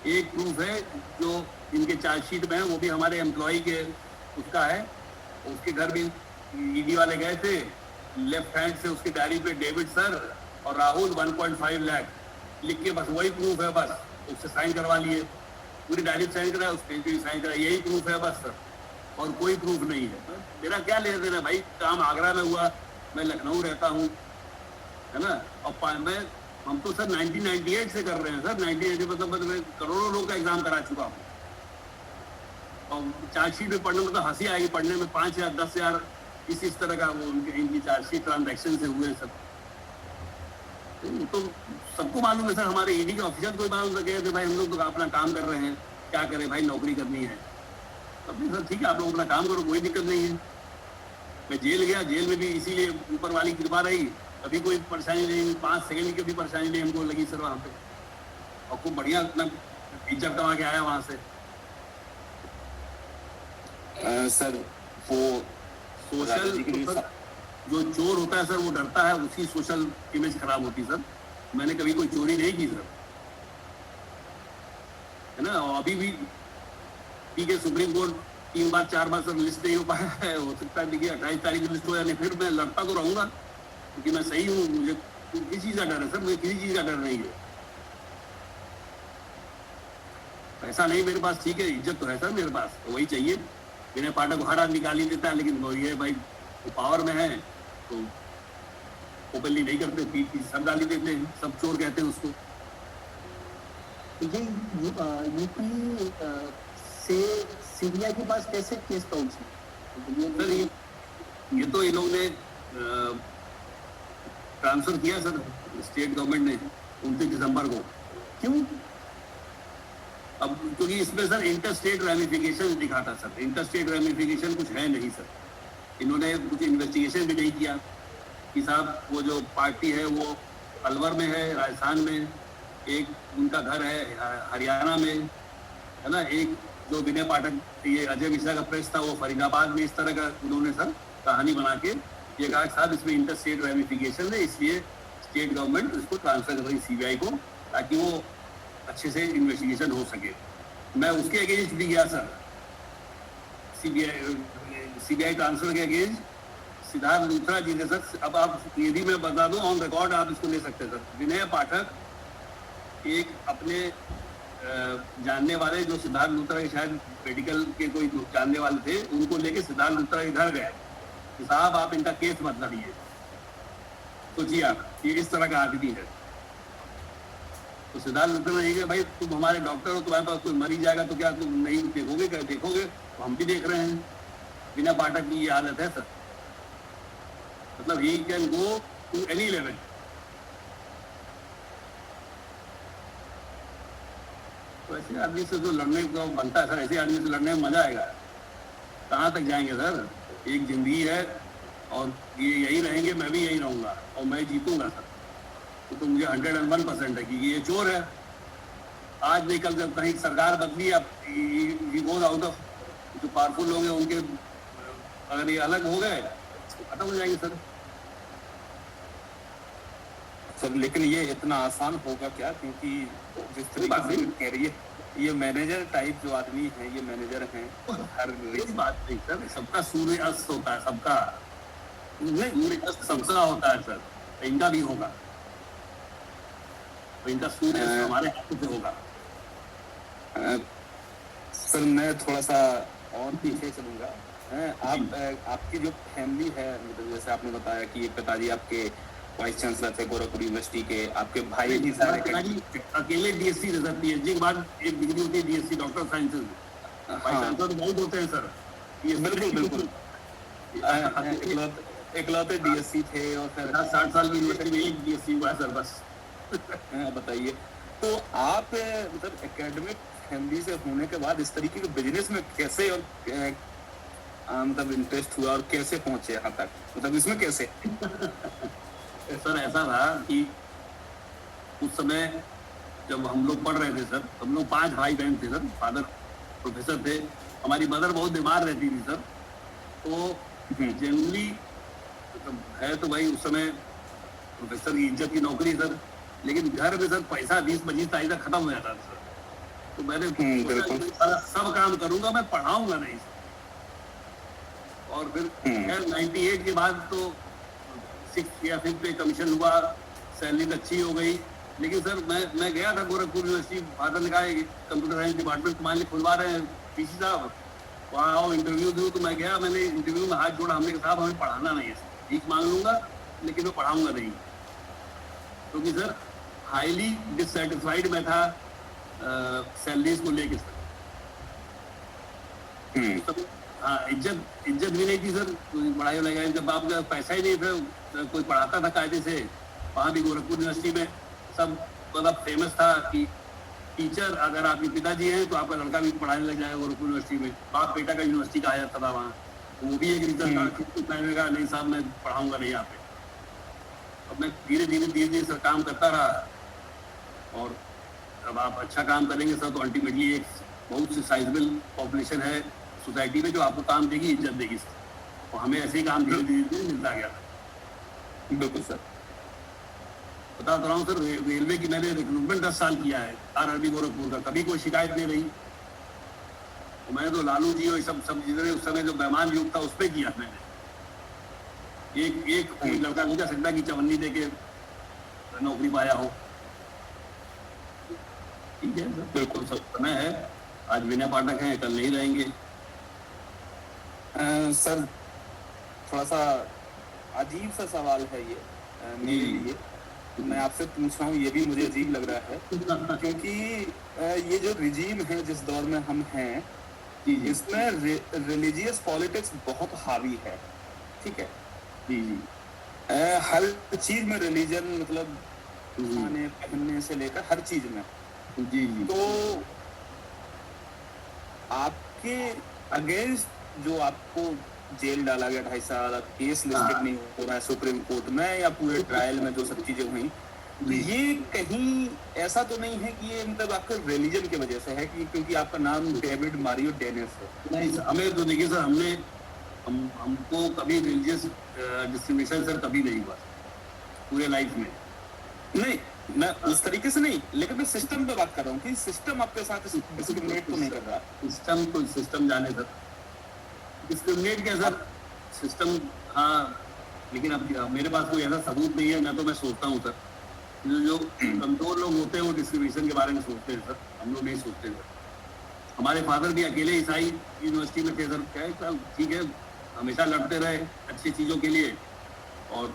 एक प्रूफ है जो इनके चार्जशीट में है, वो भी हमारे एम्प्लॉय के उसका है, उसके घर भी ईडी वाले गए थे, लेफ्ट हैंड से उसकी डायरी पे डेविड सर और राहुल 1.5 लाख लिख के, बस वही प्रूफ है, बस उससे साइन करवा लिए, पूरी डायरी साइन कराया, उस पेज पे भी साइन कराया, यही प्रूफ है बस सर, और कोई प्रूफ नहीं है। मेरा क्या लेना देना भाई, काम आगरा में हुआ, मैं लखनऊ रहता हूँ, है ना। और मैं हम तो सर 1998 से कर रहे हैं सर, 1998 मतलब मैं करोड़ों लोग का एग्जाम करा चुका हूँ, और चार्जशीट में पढ़ने में तो हंसी आएगी, पढ़ने में 5,000 10,000 इस तरह का वो इनकी चार्जशीट ट्रांजैक्शन से हुए सब। तो सबको मालूम है सर, हमारे ईडी के ऑफिसर को मालूम लगे कि भाई हम लोग तो अपना काम कर रहे हैं, क्या करें भाई, नौकरी करनी है। तो सर ठीक है, आप लोग अपना काम करो, कोई दिक्कत नहीं है। मैं जेल गया, जेल में भी इसीलिए ऊपर वाली कृपा रही, कभी कोई परेशानी नहीं, 5 सेकंड की भी परेशानी नहीं हमको लगी सर वहाँ पे, और खूब बढ़िया अपना इज्जत कमा के आया वहाँ से। सर वो सोशल जो चोर होता है सर, वो डरता है, उसकी सोशल इमेज खराब होती है सर। मैंने कभी कोई चोरी नहीं की सर, है ना। और अभी भी ठीक है, सुप्रीम कोर्ट 3 बार 4 बार सर लिस्ट नहीं हो पाया है, हो सकता है देखिए 28 तारीख को लिस्ट हो जाए, फिर मैं लड़ता तो रहूंगा, क्योंकि मैं सही हूँ। मुझे किसी चीज का डर है सर, मुझे किसी चीज का डर नहीं है। पैसा नहीं मेरे पास, ठीक है, इज्जत तो है सर मेरे पास, तो वही चाहिए। विनय पाठक हर आदमी गाली देता है, लेकिन वो ये भाई वो पावर में है तो ओपनली नहीं करते, पीठ पीछे सब गाली देते हैं, सब चोर कहते हैं उसको। ये यूपी से सीबीआई के पास कैसे केस पहुंची? सर ये तो इन लोगों ने ट्रांसफर किया सर, स्टेट गवर्नमेंट ने 29 दिसंबर को। क्यों? अब क्योंकि इसमें सर इंटर स्टेट रेमिफिकेशन दिखा था सर, इंटर स्टेट रेमिफिकेशन कुछ है नहीं सर। इन्होंने कुछ इन्वेस्टिगेशन भी नहीं किया कि साहब वो जो पार्टी है वो अलवर में है, राजस्थान में, एक उनका घर है हरियाणा में, है ना, एक जो विनय पाठक ये अजय मिश्रा का प्रेस था वो फरीदाबाद में। इस तरह का उन्होंने सर कहानी बना के ये कहा साहब इसमें इंटर स्टेट रेमिफिकेशन है, इसलिए स्टेट गवर्नमेंट इसको ट्रांसफर कर रही सीबीआई को, ताकि वो अच्छे से इन्वेस्टिगेशन हो सके। मैं उसके अगेंस्ट भी गया सर, सीबीआई ट्रांसफर के अगेंस्ट सिद्धार्थ लूथरा जी ने सर। अब आप ये भी मैं बता दूं, ऑन रिकॉर्ड आप इसको ले सकते हैं सर। विनय पाठक एक अपने जानने वाले जो सिद्धार्थ लूथरा के शायद मेडिकल के कोई जानने वाले थे, उनको लेके सिद्धार्थ लूथरा इधर गए कि साहब आप इनका केस मत लड़िए। सोचिए आप, ये इस तरह का आदमी है। तो सिद्धार्थ लूथरा ने कहा भाई तुम हमारे डॉक्टर हो, तुम्हारे पास कोई मरी जाएगा तो क्या तुम नहीं देखोगे? क्या देखोगे? तो हम भी देख रहे हैं। विनय पाठक की ये आदत है सर, मतलब he can go to any level. तो ऐसे आदमी से जो लड़ने को बनता है सर, ऐसे आदमी से लड़ने में मजा आएगा। कहाँ तक जाएंगे सर? एक जिंदगी है और ये यही रहेंगे, मैं भी यही रहूंगा और मैं जीतूंगा सर। तो मुझे 101% है कि ये चोर है। आज नहीं कल जब कहीं सरकार बदली, अब गोज आउट ऑफ, जो पावरफुल लोग हैं उनके अगर ये अलग हो गए तो खत्म हो जाएंगे सर। सर लेकिन ये इतना आसान होगा क्या? क्योंकि जिस तरीके से कह रही है, ये मैनेजर टाइप जो आदमी है, ये मैनेजर हैं हर बात नहीं सर, सबका सूर्य अस्त होता है, सबका सूर्य अस्त सबका होता है सर, इनका भी होगा। तो इनका सूर्य हमारे हाथ से होगा। सर मैं थोड़ा सा और पीछे चलूंगा। आपकी जो फैमिली है, मतलब जैसे आपने बताया कि पिताजी आपके वाइस चांसलर थे गोरखपुर यूनिवर्सिटी के, आपके भाई भी सारे अकेले डीएससी थे सर। पीएचडी के बाद एक डिग्री होती है DSC, doctor of sciences. Vice chancellor बहुत होते हैं सर। बिल्कुल बिल्कुल, इकलौते डीएससी थे और फिर 60 साल की यूनिवर्सिटी में एक डीएससी हुआ है सर बस। बताइए, तो आप मतलब एकेडमिक फैमिली से होने के बाद इस तरीके के बिजनेस में कैसे और मतलब इंटरेस्ट हुआ और कैसे पहुंचे यहाँ तक, मतलब इसमें कैसे? सर ऐसा था कि उस समय जब हम लोग पढ़ रहे थे सर, हम लोग 5 भाई बहन थे सर। फादर प्रोफेसर थे, हमारी मदर बहुत बीमार रहती थी सर। तो जनरली है तो भाई उस समय प्रोफेसर की इज्जत की नौकरी सर, लेकिन घर में सर पैसा 20-25 तारीख तक खत्म हो जाता था सर। तो मैंने सब काम करूंगा, मैं पढ़ाऊंगा नहीं सर। और फिर 98 के बाद तो 6th या 5th पे कमीशन हुआ, सैलरी अच्छी हो गई। लेकिन सर मैं गया था गोरखपुर यूनिवर्सिटी, फादर ने कहा कंप्यूटर साइंस डिपार्टमेंट तुम्हारे लिए खुलवा रहे हैं पीसी साहब, वहाँ आओ इंटरव्यू दो। तो मैं गया, मैंने इंटरव्यू में हाथ जोड़ा, हमने कहा साहब हमें पढ़ाना नहीं है, भीख मांग लूंगा लेकिन मैं पढ़ाऊंगा नहीं। क्योंकि सर हाईली डिससेटिस्फाइड मैं था सैलरीज को लेके सर। हाँ, इज्जत भी नहीं थी सर पढ़ाई लगाई। जब आपका पैसा ही नहीं था, कोई पढ़ाता था कायदे से। वहाँ भी गोरखपुर यूनिवर्सिटी में सब मतलब फेमस था कि टीचर अगर आपके पिताजी हैं तो आपका लड़का भी पढ़ाने लग जाएगा गोरखपुर यूनिवर्सिटी में, बाप बेटा का यूनिवर्सिटी कहा जाता था वहाँ, तो वो भी एक रीजन था कि मैंने कहा नहीं साहब मैं पढ़ाऊंगा नहीं यहाँ पे। अब मैं धीरे धीरे सर काम करता रहा, और अब आप अच्छा काम करेंगे सर तो अल्टीमेटली एक बहुत सी साइजेबल पॉपुलेशन है सोसाइटी में जो आपको काम देगी, इज्जत देगी सर, और हमें ऐसे ही काम धीरे धीरे मिलता गया था। बिल्कुल सर। बता रहा हूँ सर, रेलवे की मैंने रिक्रूटमेंट 10 साल किया है आरआरबी गोरखपुर का, कभी कोई शिकायत नहीं रही। तो मैंने तो लालू जी और सब जितने उस समय जो मेहमान युग था उस पर किया मैंने। एक लड़का नहीं जा सकता कि चवन्नी दे के नौकरी पाया हो। ठीक है सर, बिल्कुल सब समय है, आज विनय पाठक हैं, कल नहीं रहेंगे। सर थोड़ा सा अजीब सा सवाल है ये मेरे लिए, मैं आपसे पूछ रहा हूँ, ये भी मुझे अजीब लग रहा है क्योंकि ये जो रिजीम है जिस दौर में हम हैं, इसमें रिलीजियस पॉलिटिक्स बहुत हावी है। ठीक है जी जी, हर चीज में रिलीजन, मतलब खाने पहनने से लेकर हर चीज में। जी जी, तो आपके अगेंस्ट जो आपको जेल डाला गया 2.5 साल, केस लिस्टेड नहीं हो रहा है सुप्रीम कोर्ट में या पूरे ट्रायल में जो सब चीजें हुई, तो ये कहीं ऐसा तो नहीं है कि ये मतलब आपके रिलीजन की वजह से है कि क्योंकि आपका नाम डेविड मारियो डेनिस है? नहीं सर, हमें तो देखिए सर, हमको कभी रिलीजियस डिस्क्रिमिनेशन सर कभी नहीं हुआ पूरे लाइफ में। नहीं, मैं उस तरीके से नहीं, लेकिन मैं सिस्टम पे बात कर रहा हूँ कि सिस्टम आपके साथ डिस्क्रिमिनेट तो नहीं कर रहा। सिस्टम तो सिस्टम जाने सर, डिस्क्रिमिनेट क्या सर सिस्टम, हाँ, लेकिन अब मेरे पास कोई ऐसा सबूत नहीं है। मैं सोचता हूँ सर, जो कमजोर लोग होते हैं वो डिस्क्रिमिनेशन के बारे में सोचते हैं सर, हम लोग नहीं सोचते सर। हमारे फादर भी अकेले ईसाई यूनिवर्सिटी में थे सर, क्या ठीक है, हमेशा लड़ते रहे अच्छी चीज़ों के लिए और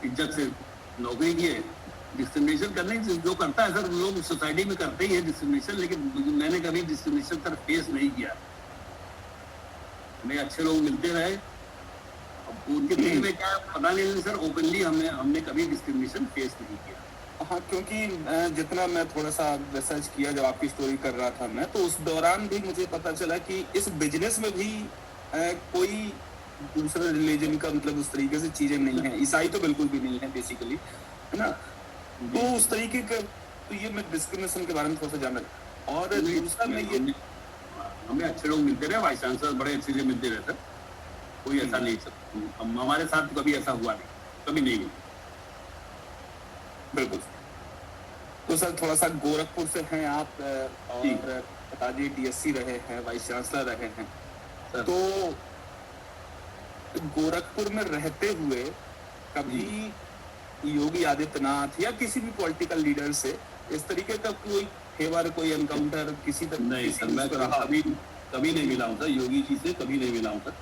इज्जत से नौकरी किए। डिस्क्रिमिनेशन करने जो करता है सर, लोग सोसाइटी में करते ही है डिस्क्रिमिनेशन, लेकिन मैंने कभी डिस्क्रिमिनेशन सर फेस नहीं किया। हमें अच्छे लोग मिलते रहे, अब उनके दिल में क्या पता नहीं, लेकिन सर ओपनली हमने कभी डिस्क्रिमिनेशन फेस नहीं किया। हाँ, क्योंकि जितना मैं थोड़ा सा रिसर्च किया जब आपकी स्टोरी कर रहा था मैं, तो उस दौरान भी मुझे पता चला कि इस बिजनेस में भी कोई दूसरे रिलीजन का मतलब उस तरीके से चीजें नहीं है। ईसाई तो बिल्कुल भी नहीं है बेसिकली, है ना? तो उस तरीके का, तो ये मैं डिस्क्रिमिनेशन के बारे में थोड़ा सा जाना। और दूसरा मैं ये, हमें अच्छे लोग मिलते रहे, वाइस चांसलर बड़े अच्छे से मिलते रहे सर, कोई ऐसा नहीं सर, हमारे साथ कभी ऐसा हुआ नहीं, कभी नहीं हुआ। बिल्कुल। तो सर थोड़ा सा गोरखपुर से हैं आप, और पिताजी डीएससी रहे हैं, वाइस चांसलर रहे हैं, तो गोरखपुर में रहते हुए कभी योगी आदित्यनाथ या किसी भी पॉलिटिकल लीडर से इस तरीके का कोई फेवर, कोई एनकाउंटर किसी तरह? नहीं सर, मैं कभी नहीं मिला हूँ सर, योगी जी से कभी नहीं मिला हूँ सर।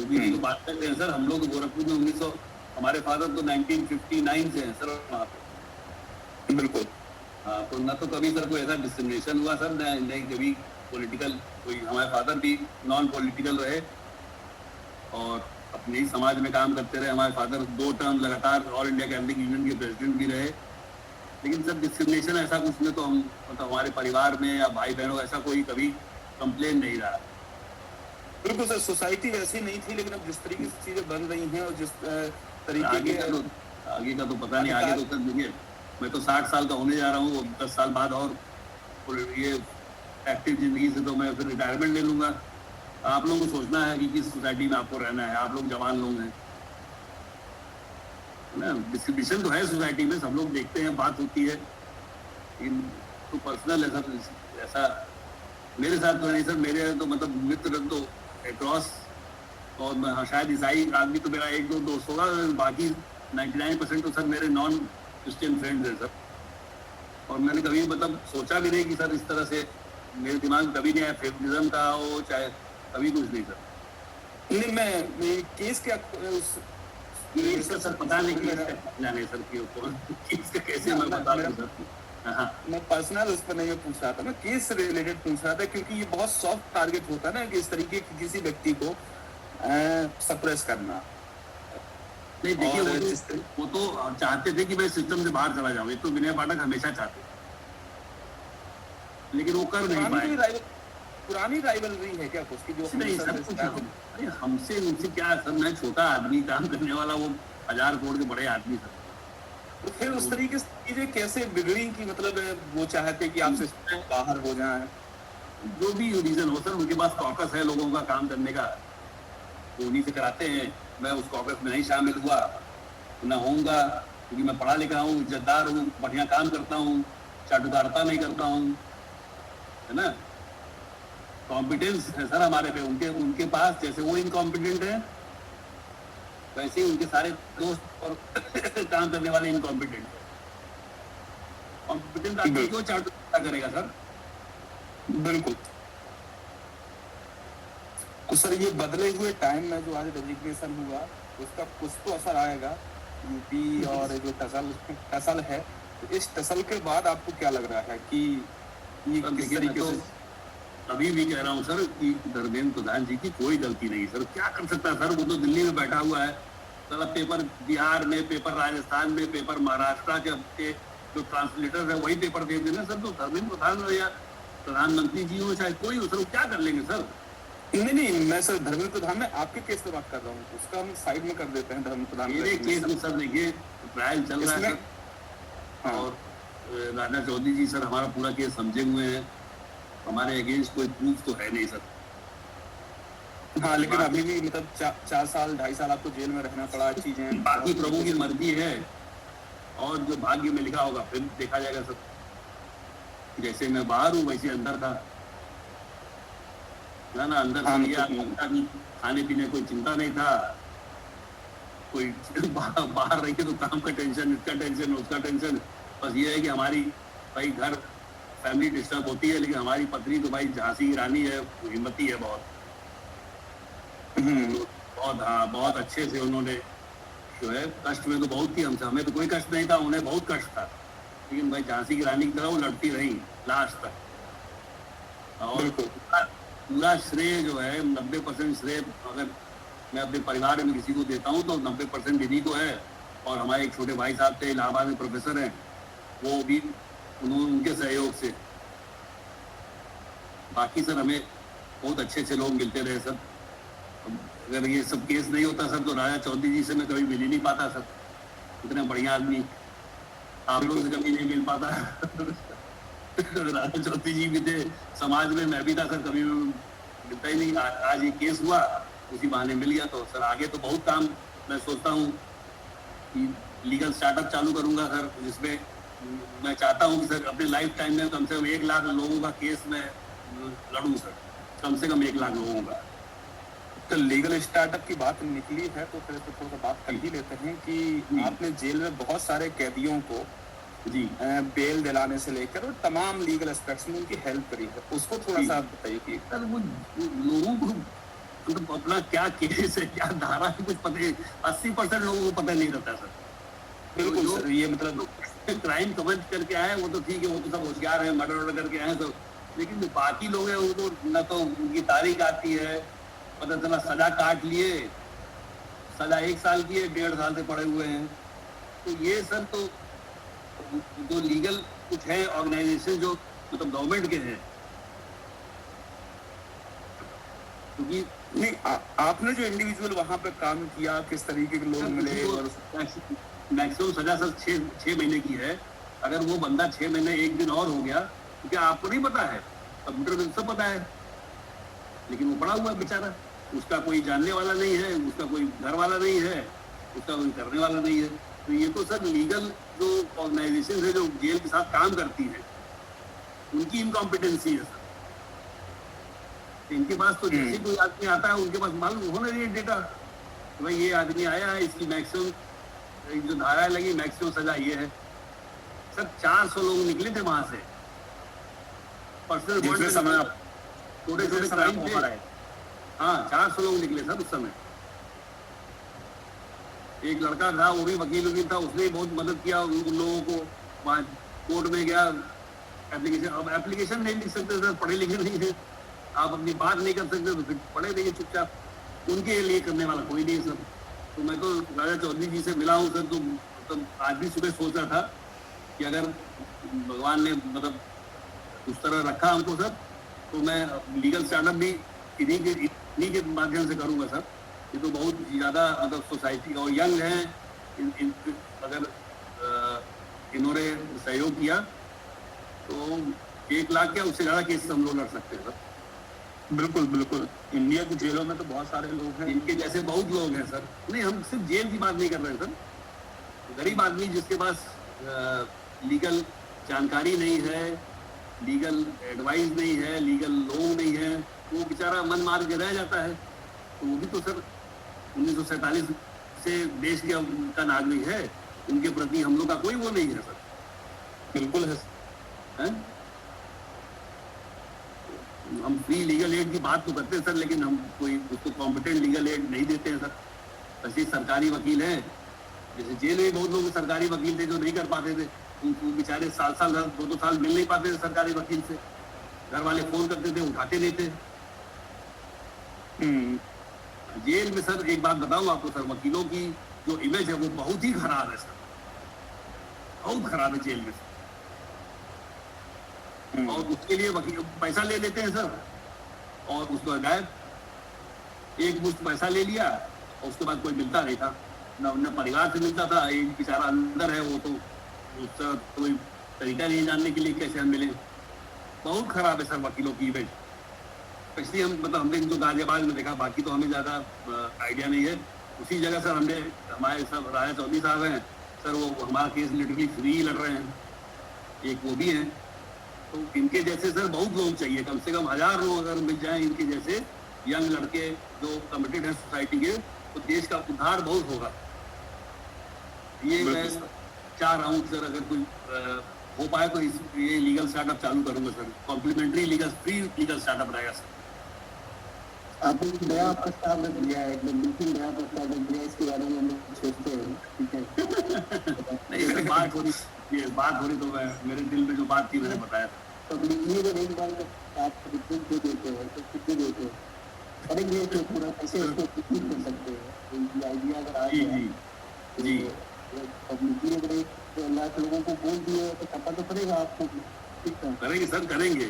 योगी जी तो बात करते हैं सर, हम लोग गोरखपुर में 1900, हमारे फादर तो 1959 से हैं सर वहाँ पे। बिल्कुल। हाँ, तो ना तो कभी सर कोई ऐसा डिस्क्रिमिनेशन हुआ सर, नहीं कभी पॉलिटिकल कोई, हमारे फादर भी नॉन पॉलिटिकल रहे और अपने ही समाज में काम करते रहे। हमारे फादर 2 टर्म लगातार ऑल इंडिया कैथलिक यूनियन के प्रेसिडेंट भी रहे। लेकिन सर डिस्क्रिमिनेशन ऐसा कुछ में तो हम मतलब हमारे परिवार में या भाई बहनों ऐसा कोई कभी कंप्लेन नहीं रहा। बिल्कुल सर, सोसाइटी वैसी नहीं थी, लेकिन अब जिस तरीके से चीजें बन रही हैं और जिस तरीके आगे का तो पता नहीं, आगे तो सर देखिए, मैं तो 60 साल का होने जा रहा हूँ, 10 साल बाद और ये एक्टिव जिंदगी से तो मैं फिर रिटायरमेंट ले लूंगा। आप लोगों को सोचना है कि किस सोसाइटी में आपको रहना है, आप लोग जवान लोग हैं ना। डिस्ट्रीब्यूशन तो है सोसाइटी में, सब लोग देखते हैं, बात होती है, लेकिन तो पर्सनल ऐसा मेरे साथ तो नहीं सर। मेरे तो मतलब मित्र तो अक्रॉस, और हाँ, शायद ईसाई आदमी तो मेरा 1-2 दोस्त होगा, बाकी 99% तो सर मेरे नॉन क्रिश्चियन फ्रेंड्स हैं सर। और मैंने कभी मतलब सोचा भी नहीं कि सर इस तरह से मेरे दिमाग में कभी नहीं आया फेवरिज्म का हो, चाहे कभी कुछ नहीं सर। नहीं, मैं केस क्या उस केस का सर पता नहीं, जाने सर केस का कैसे मैं बता दूं सर। हाँ, मैं पर्सनल उस पर नहीं पूछ रहा था, मैं केस से रिलेटेड पूछ रहा था, क्योंकि ये बहुत सॉफ्ट टारगेट होता है ना कि इस तरीके की किसी व्यक्ति को सप्रेस करना। नहीं देखिए, वो तो चाहते थे कि मैं सिस्टम से बाहर चला जाऊँ, ये तो विनय पाठक हमेशा चाहते थे। लेकिन वो कर नहीं पाए। पुरानी राइवलरी है क्या कुछ की जो नहीं हमेशा सर, से कुछ start हुई? अरे हमसे उनसे क्या सर, मैं छोटा आदमी काम करने वाला, वो 1000 करोड़ के बड़े आदमी सर। तो फिर उस तरीके से चीजें कैसे बिगड़ी कि मतलब वो चाहते कि आपसे बाहर हो जाएं? जो भी रीजन हो सर, उनके पास कॉकस है लोगों का काम करने का, वो उन्हीं से कराते हैं। मैं उस कॉकस में नहीं शामिल हुआ, न होऊंगा, क्योंकि मैं पढ़ा लिखा हूँ, इज्जतदार हूँ, बढ़िया काम करता हूँ, चाटुकारिता नहीं करता हूँ, है ना। कॉम्पिटेंस है सर हमारे पे, उनके उनके पास जैसे वो इनकॉम्पिटेंट है, वैसे ही उनके सारे दोस्त और काम करने वाले इनकॉम्पिटेंट है। कॉम्पिटेंट आदमी क्यों चाटुकारिता करेगा सर? बिल्कुल। तो सर ये बदले हुए टाइम में जो आज रेजिग्नेशन हुआ उसका कुछ तो असर आएगा यूपी और जो टसल है, तो इस टसल के बाद आपको क्या लग रहा है कि ये किस देखिए, मैं तरीके तो से? अभी भी कह रहा हूँ सर कि धर्मेंद्र प्रधान जी की कोई गलती नहीं सर। क्या कर सकता है सर, वो तो दिल्ली में बैठा हुआ है सर। अब पेपर बिहार में, पेपर राजस्थान में, पेपर महाराष्ट्र के जो ट्रांसलेटर है वही पेपर दे देना सर। तो धर्मेंद्र प्रधान या प्रधानमंत्री जी हो चाहे कोई हो सर, वो क्या कर लेंगे सर? नहीं, मैं सर धर्मेंद्र प्रधान में आपके केस पे बात कर रहा हूँ, उसका हम साइड में कर देते हैं। धर्मेंद्र प्रधान मेरे केस में सर देखिए ट्रायल चल रहा है सर, हाँ। और राजा चौधरी जी सर हमारा पूरा केस समझे हुए हैं। हमारे अगेंस्ट कोई प्रूफ तो है नहीं सर। हाँ, लेकिन अभी भी मतलब 4 साल 2.5 साल आपको जेल में रहना पड़ा, चीजें बाकी प्रभु की मर्जी है, और जो भाग्य में लिखा होगा फिर देखा जाएगा सर। जैसे मैं बाहर हूँ वैसे अंदर था ना, अंदर हाँ, था, खाने पीने कोई चिंता नहीं था, कोई बाहर रही तो काम का टेंशन, इसका टेंशन, उसका टेंशन। बस ये है कि हमारी भाई घर फैमिली डिस्टर्ब होती है, लेकिन हमारी पत्नी तो भाई झांसी की रानी है, हिम्मती है बहुत। बहुत हाँ, बहुत अच्छे से उन्होंने जो है, कष्ट में तो बहुत थी हमसे, हमें तो कोई कष्ट नहीं था, उन्हें बहुत कष्ट था, लेकिन भाई झांसी की रानी की तरह वो लड़ती रही लास्ट तक। और पूरा श्रेय जो है 90% श्रेय अगर मैं अपने परिवार में किसी को देता हूँ तो 90% इन्हीं को है। और हमारे एक छोटे भाई साहब थे, इलाहाबाद में प्रोफेसर हैं, वो भी उनके सहयोग से। बाकी सर हमें बहुत अच्छे अच्छे लोग मिलते रहे सर। अगर ये सब केस नहीं होता सर तो राजा चौधरी जी से मैं कभी मिल ही नहीं पाता सर। इतने बढ़िया आदमी, आप लोगों से कभी नहीं मिल पाता। राजा चौधरी जी भी थे समाज में, मैं भी था सर, कभी मिलता ही नहीं। आज ये केस हुआ, उसी बहाने मिल गया। तो सर आगे तो बहुत काम मैं सोचता हूँ कि लीगल स्टार्टअप चालू करूंगा सर, जिसमें मैं चाहता हूँ कि सर अपने लाइफ टाइम में कम से कम 1 लाख लोगों का केस में लड़ूं सर, कम से कम 1 लाख लोगों का। तो लीगल स्टार्टअप की बात निकली है तो फिर तो थोड़ा सा बात कर ही लेते हैं कि आपने जेल में बहुत सारे कैदियों को जी बेल दिलाने से लेकर और तमाम लीगल एस्पेक्ट्स में उनकी हेल्प करी है, उसको थोड़ा सा आप बताइए कि सर वो लोगों को मतलब अपना क्या केस है, क्या धारा है, कुछ पता 80% लोगों को पता नहीं रहता सर। बिल्कुल सर, ये मतलब क्राइम कमिट करके आए वो तो ठीक है, वो तो सब होशियार है, मर्डर वर्डर करके आए तो, लेकिन जो बाकी लोग हैं वो तो न तो उनकी तारीख आती है, पता चला सजा काट लिए, सजा 1 साल की है, 1.5 साल से पड़े हुए हैं। तो ये सर तो जो लीगल कुछ है ऑर्गेनाइजेशन जो मतलब गवर्नमेंट के हैं, क्योंकि नहीं आपने जो इंडिविजुअल वहां पे काम किया, किस तरीके के लोग मिले और मैक्सिमम सजा सर 6 महीने की है। अगर वो बंदा 6 महीने 1 दिन और हो गया तो क्या आपको नहीं पता है? कंप्यूटर में सब पता है, लेकिन वो पड़ा हुआ है बेचारा, उसका कोई जानने वाला नहीं है, उसका कोई घर वाला नहीं है, उसका कोई करने वाला नहीं है। तो ये तो सर लीगल जो ऑर्गेनाइजेशन है जो जेल के साथ काम करती है, उनकी इनकॉम्पिटेंसी है सर। इनके पास तो जैसे कोई आदमी आता है उनके पास मालूम होना चाहिए डेटा, तो भाई ये आदमी आया है, इसकी मैक्सिमम जो धारा लगी, मैक्सिमम सजा ये है। सर 400 लोग निकले थे वहां से, पर्सनल समय छोटे छोटे क्राइम थे। हाँ 400 लोग निकले सर उस समय। एक लड़का था, वो भी वकील था, उसने बहुत मदद किया उन लोगों को। वहाँ कोर्ट में गया, एप्लीकेशन, अब एप्लीकेशन नहीं लिख सकते सर, पढ़े लिखे नहीं है, आप अपनी बात नहीं कर सकते तो फिर पढ़े रहिए चुपचाप। उनके लिए करने वाला कोई नहीं है सर। तो मैं तो राजा चौधरी जी से मिला हूँ सर, तो आज भी सुबह सोच रहा था कि अगर भगवान ने मतलब उस तरह रखा हमको सर। तो मैं लीगल स्टार्टअप भी इन्हीं के माध्यम से करूँगा सर। ये तो बहुत ज़्यादा मतलब सोसाइटी और यंग हैं, अगर इन्होंने सहयोग किया तो 1 लाख क्या उससे ज़्यादा केस हम लोग लड़ सकते हैं सर। बिल्कुल बिल्कुल, इंडिया की जेलों में तो बहुत सारे लोग हैं, इनके जैसे बहुत लोग हैं सर। नहीं, हम सिर्फ जेल की बात नहीं कर रहे हैं सर। गरीब आदमी जिसके पास लीगल जानकारी नहीं है, लीगल एडवाइस नहीं है, लीगल लोन नहीं है, वो बेचारा मन मार के रह जाता है। तो वो भी तो सर 1947 से देश के का नागरिक है, उनके प्रति हम लोग का कोई वो नहीं है सर। बिल्कुल है। हैं? हम फ्री लीगल एड की बात तो करते हैं सर, लेकिन हम कोई उसको कॉम्पिटेंट लीगल एड नहीं देते हैं सर। ऐसे सरकारी वकील हैं, जैसे जेल में बहुत लोग सरकारी वकील थे जो नहीं कर पाते थे, उनको बेचारे साल 2-2 साल मिल नहीं पाते थे सरकारी वकील से। घर वाले फोन करते थे, उठाते नहीं थे। जेल में सर एक बात बताऊं आपको सर, वकीलों की जो इमेज है वो बहुत ही खराब है सर, बहुत खराब है जेल में सर। और उसके लिए वकील पैसा ले लेते हैं सर, और उसको गायब। एक मुश्त पैसा ले लिया और उसके बाद कोई मिलता नहीं था, न परिवार से मिलता था। एक बेचारा अंदर है, वो तो उसका कोई तरीका नहीं जानने के लिए कैसे हम मिले। बहुत खराब है सर वकीलों की इमेज। इसलिए हम मतलब हमने जो गाजियाबाद में देखा, बाकी तो हमें ज़्यादा आइडिया नहीं है। उसी जगह सर हमने, हमारे सब राय चौधरी साहब हैं सर, वो हमारा केस लिटरली फ्री लड़ रहे हैं, एक वो भी हैं। तो इनके जैसे सर बहुत लोग चाहिए, कम से कम 1000 लोग अगर मिल जाएं इनके जैसे यंग लड़के जो कमिटेड हैं सोसाइटी के, तो देश का उद्धार बहुत होगा। ये मैं चाह रहा हूँ सर, अगर कोई हो पाए तो ये लीगल स्टार्टअप चालू करूंगा sir. Complimentary legal, free legal startup रहेगा सर। आपने एक नया प्रस्ताव रख दिया है, एकदम बिल्कुल नया प्रस्ताव रख दिया है, इसके बारे में हम लोग सोचते हैं, ठीक है। नहीं, बात हो रही तो मैं, मेरे दिल में जो बात थी मैंने बताया। तो लिखिए तो नहीं बात, आप रिपोर्ट दे देते हैं तो कितने देते हैं, करेंगे तो पूरा कैसे उसको कितनी कर सकते हैं, उनकी आइडिया अगर आ जी जाए जी तो पब्लिकली अगर 1 लाख लोगों को बोल दिए तो पता तो पड़ेगा आपको, ठीक है। करेंगे सर, करेंगे।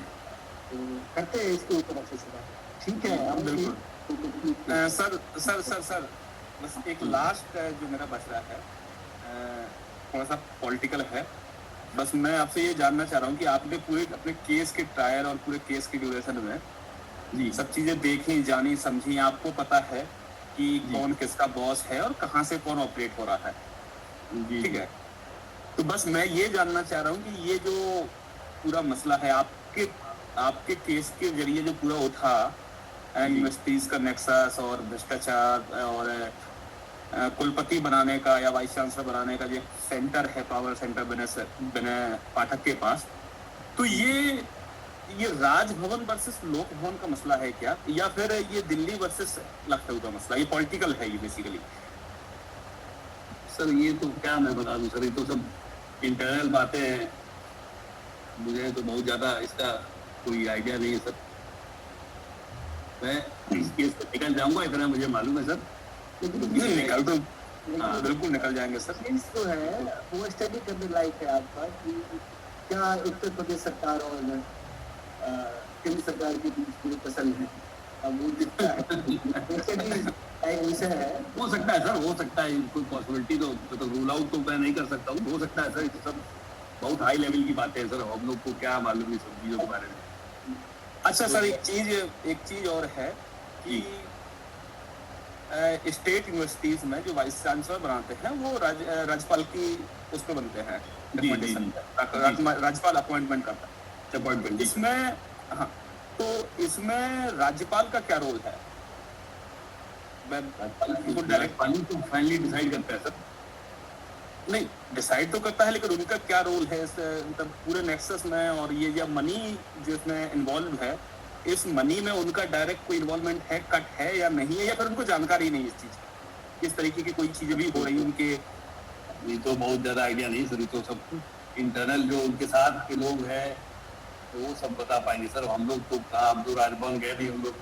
तो करते हैं इसके ऊपर अच्छे से बात, ठीक है। हम बिल्कुल। सर बस एक लास्ट जो मेरा बच रहा है, थोड़ा सा पॉलिटिकल है। बस मैं आपसे ये जानना चाह रहा हूँ कि आपने पूरे अपने केस के ट्रायल और पूरे केस के ड्यूरेशन में जी सब चीजें देखी, जानी, समझी, आपको पता है कि कौन किसका बॉस है और कहाँ से कौन ऑपरेट हो रहा है, जी, ठीक है। तो बस मैं ये जानना चाह रहा हूँ कि ये जो पूरा मसला है आपके केस के जरिए जो पूरा उठा, यूनिवर्सिटीज का नेक्सस और भ्रष्टाचार और कुलपति बनाने का या वाइस चांसलर बनाने का जो सेंटर है, पावर सेंटर बने पाठक के पास, तो ये राजभवन वर्सेस लोक भवन का मसला है क्या, या फिर ये दिल्ली वर्सेस लखनऊ का मसला, ये पॉलिटिकल है ये बेसिकली? सर ये तो क्या मैं बता दूं सर, ये तो सब इंटरनल बातें हैं, मुझे तो बहुत ज़्यादा इसका कोई आइडिया नहीं है सर। मैं इस केस से निकल जाऊंगा, इतना मुझे मालूम है सर। निकल तो बिल्कुल निकल जाएंगे सर। चीज जो है वो स्टडी करने लायक है आपका, कि क्या उत्तर प्रदेश सरकार और केंद्र सरकार के बीच कोई पसंद है। अब वो दिखता है विषय है, हो सकता है सर, हो सकता है, कोई पॉसिबिलिटी तो रूल आउट तो मैं नहीं कर सकता हूँ, हो सकता है सर। ये सब बहुत हाई लेवल की बातें हैं सर, हम लोग को क्या मालूम है सब चीज़ों के बारे में। अच्छा सर, एक चीज और है कि स्टेट यूनिवर्सिटीज में जो वाइस चांसलर बनाते हैं वो राज्यपाल की उस पर बनते हैं, राज्यपाल अपॉइंटमेंट करता है अपॉइंटमेंट। इसमें हाँ, तो इसमें राज्यपाल का क्या रोल है? डायरेक्ट तो फाइनली डिसाइड करता है सर। नहीं, डिसाइड तो करता है, लेकिन उनका क्या रोल है इस मतलब पूरे नेक्सस में, और ये जब मनी जो इसमें इन्वॉल्व है, इस मनी में उनका डायरेक्ट कोई इन्वॉल्वमेंट है, कट है या नहीं है, या फिर उनको जानकारी नहीं इस चीज की, इस तरीके की कोई चीजें भी हो रही उनके? ये तो बहुत ज्यादा आइडिया नहीं सर, ये तो सब इंटरनल जो उनके साथ के लोग हैं तो वो सब बता पाएंगे सर। हम लोग तो कहा, हम तो राजभवन गए नहीं हम लोग।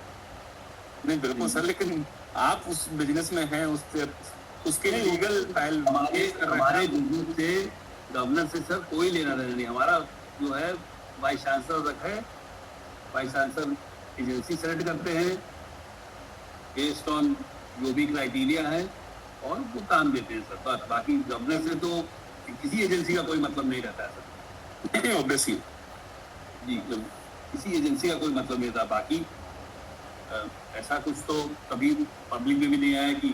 नहीं बिल्कुल सर, लेकिन आप उस बिजनेस में हैं, उसके लिए लीगल फाइल हमारे बिजनेस से, गवर्नर से सर कोई लेना देना नहीं। हमारा जो है वाइस चांसलर रखे, वाइस चांसलर एजेंसी सेलेक्ट करते हैं बेस्ड ऑन जो भी क्राइटेरिया है और वो काम देते हैं सर। बस बाकी गवर्नर से तो किसी एजेंसी का कोई मतलब नहीं रहता है सर। ऑब्वियसली जी, किसी एजेंसी का कोई मतलब नहीं था। बाकी ऐसा कुछ तो कभी पब्लिक में भी नहीं आया कि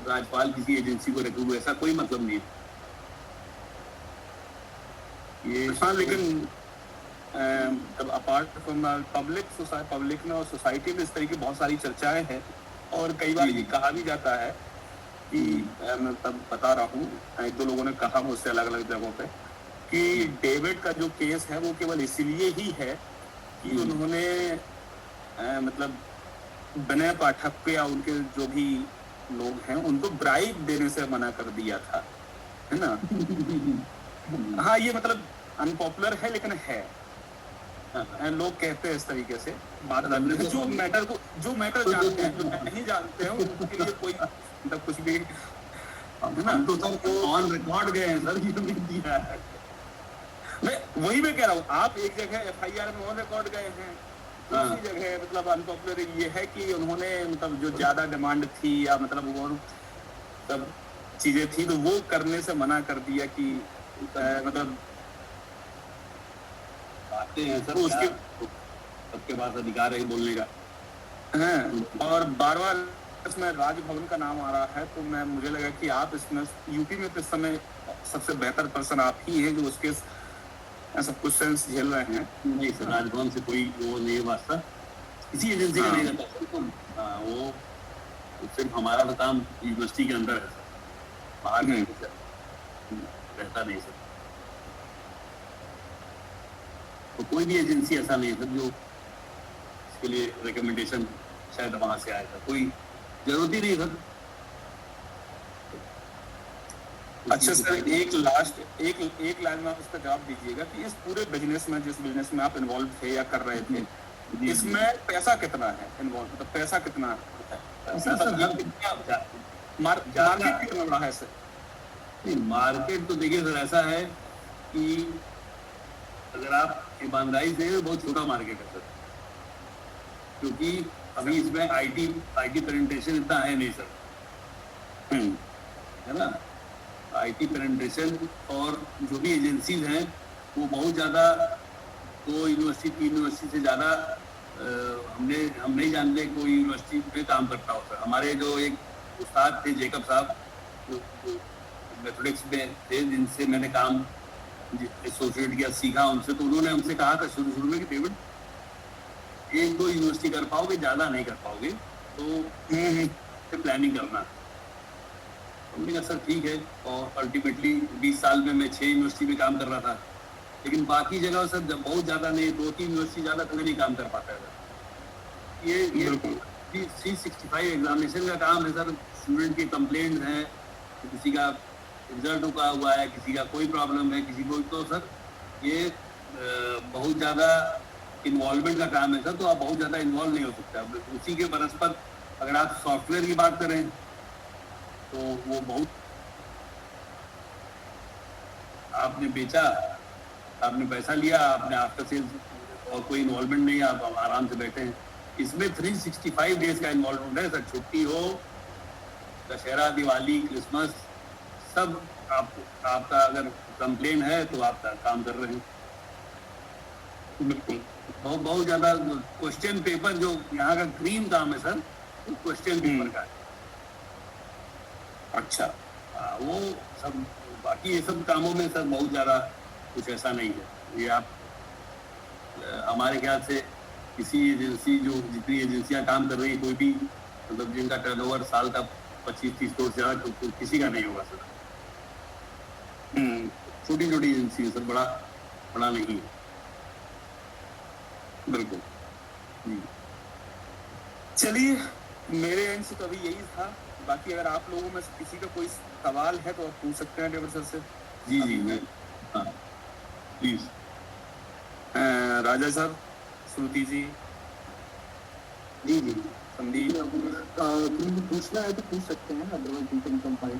राज्यपाल किसी एजेंसी को रखे हुए, ऐसा कोई मतलब नहीं है ये। हाँ, लेकिन अपार्ट फ्रॉम पब्लिक में और सोसाइटी में इस तरह की बहुत सारी चर्चाएं हैं और कई बार ये कहा भी जाता है कि मैं तब बता रहा हूँ, एक दो लोगों ने कहा मुझसे अलग अलग जगहों पे कि डेविड का जो केस है वो केवल इसलिए ही है कि उन्होंने मतलब विनय पाठक या उनके जो भी लोग हैं उनको ब्राइब देने से मना कर दिया था, है ना। हाँ, ये मतलब अनपॉपुलर है लेकिन है। लोग कहते हैं इस तरीके से बात करते हैं जो मैटर जानते हैं, जो नहीं जानते हैं उनके लिए कोई मतलब कुछ भी हम तो सर ऑन रिकॉर्ड गए हैं सर, ये तो नहीं दिया है। मैं कह रहा हूँ, आप एक जगह FIR में ऑन रिकॉर्ड गए हैं, दूसरी जगह मतलब अनपॉपुलर ये है कि उन्होंने मतलब जो ज्यादा डिमांड थी या मतलब वो सब चीजें थी तो वो करने से मना कर दिया कि मतलब आते हैं सर, उसके सबके पास अधिकार है बोलने का। हाँ, और बार-बार इसमें राजभवन का नाम आ रहा है तो मुझे लगा कि आप इसमें यूपी में तो इस समय सबसे बेहतर पर्सन आप ही हैं जो उसके सब कुछ सेंस झेल रहे हैं। नहीं सर, राजभवन से कोई वो नहीं वास्ता, किसी एजेंसी का नहीं रहता। हाँ, वो सिर्फ हमारा तो काम यूनिवर्सिटी के अंदर है सर, बाहर नहीं रहता नहीं सर। तो कोई भी एजेंसी ऐसा नहीं है सर जो इसके लिए रिकमेंडेशन शायद वहां से आया था, कोई जरूरत ही नहीं सर। अच्छा सर, एक लाइन में आप इसका जवाब दीजिएगा कि इस पूरे बिजनेस में, जिस बिजनेस में आप इन्वॉल्व थे या कर रहे थे, इसमें पैसा कितना है इन्वॉल्व, मतलब पैसा कितना है, मार्केट कितना बड़ा है सर? मार्केट तो देखिए सर ऐसा है कि अगर आप ईमानदारी से, बहुत छोटा मार्केट है सर, क्योंकि अभी इसमें आईटी पेनिट्रेशन इतना है नहीं सर, है ना। आईटी पेनिट्रेशन और जो भी एजेंसीज हैं वो बहुत ज़्यादा, 2 यूनिवर्सिटी 3 यूनिवर्सिटी से ज़्यादा हम नहीं जानते कोई यूनिवर्सिटी पे काम करता हो सर। हमारे जो एक उस्ताद थे जेकब साहब, जो मैथमेटिक्स में थे, जिनसे मैंने काम एसोसिएट किया, सीखा उनसे, तो उन्होंने हमसे कहा था शुरू में कि डेविड 1-2 यूनिवर्सिटी कर पाओगे, ज़्यादा नहीं कर पाओगे, तो प्लानिंग करना। हमने कहा सर ठीक है, और अल्टीमेटली 20 साल में मैं 6 यूनिवर्सिटी में काम कर रहा था, लेकिन बाकी जगह सर जब बहुत ज़्यादा नहीं, 2-3 यूनिवर्सिटी ज़्यादा कभी नहीं काम कर पाता है। ये 365 एग्जामिनेशन का काम है सर। स्टूडेंट की कंप्लेंट है, किसी का रिजल्ट रुका हुआ है, किसी का कोई प्रॉब्लम है, किसी को, तो सर ये बहुत ज़्यादा इन्वॉल्वमेंट का काम है सर, तो आप बहुत ज़्यादा इन्वॉल्व नहीं हो सकते। उसी के बनस्पत अगर आप सॉफ्टवेयर की बात करें तो वो बहुत, आपने बेचा, आपने पैसा लिया, आपने आफ्टर सेल्स और कोई इन्वॉल्वमेंट नहीं, आप आराम से बैठे हैं। इसमें 365 डेज का इन्वॉल्वमेंट है सर, छुट्टी हो, दशहरा, दिवाली, क्रिसमस, सब आपका अगर कंप्लेन है तो आप काम कर रहे हैं। बिल्कुल, बहुत ज़्यादा क्वेश्चन पेपर, जो यहाँ का क्रीम काम है सर, तो क्वेश्चन पेपर का है। अच्छा, वो सब, बाकी ये सब कामों में सर बहुत ज़्यादा कुछ ऐसा नहीं है। ये आप हमारे ख्याल से किसी एजेंसी, जो जितनी एजेंसियां काम कर रही है, कोई भी मतलब जिनका टर्नओवर साल का 25-30 करोड़ से ज़्यादा तो किसी का नहीं होगा सर। छोटी एजेंसी है सर, बड़ा नहीं है। बिल्कुल। चलिए, मेरे एंड से तो अभी यही था। बाकी अगर आप लोगों में से किसी का कोई सवाल है तो आप पूछ सकते हैं डेविड सर से। जी, हाँ प्लीज। राजा सर, श्रुति जी, जी संदीप, तुम्हें पूछना है तो पूछ सकते हैं, अदरवाइज यू कैन कंपाइल।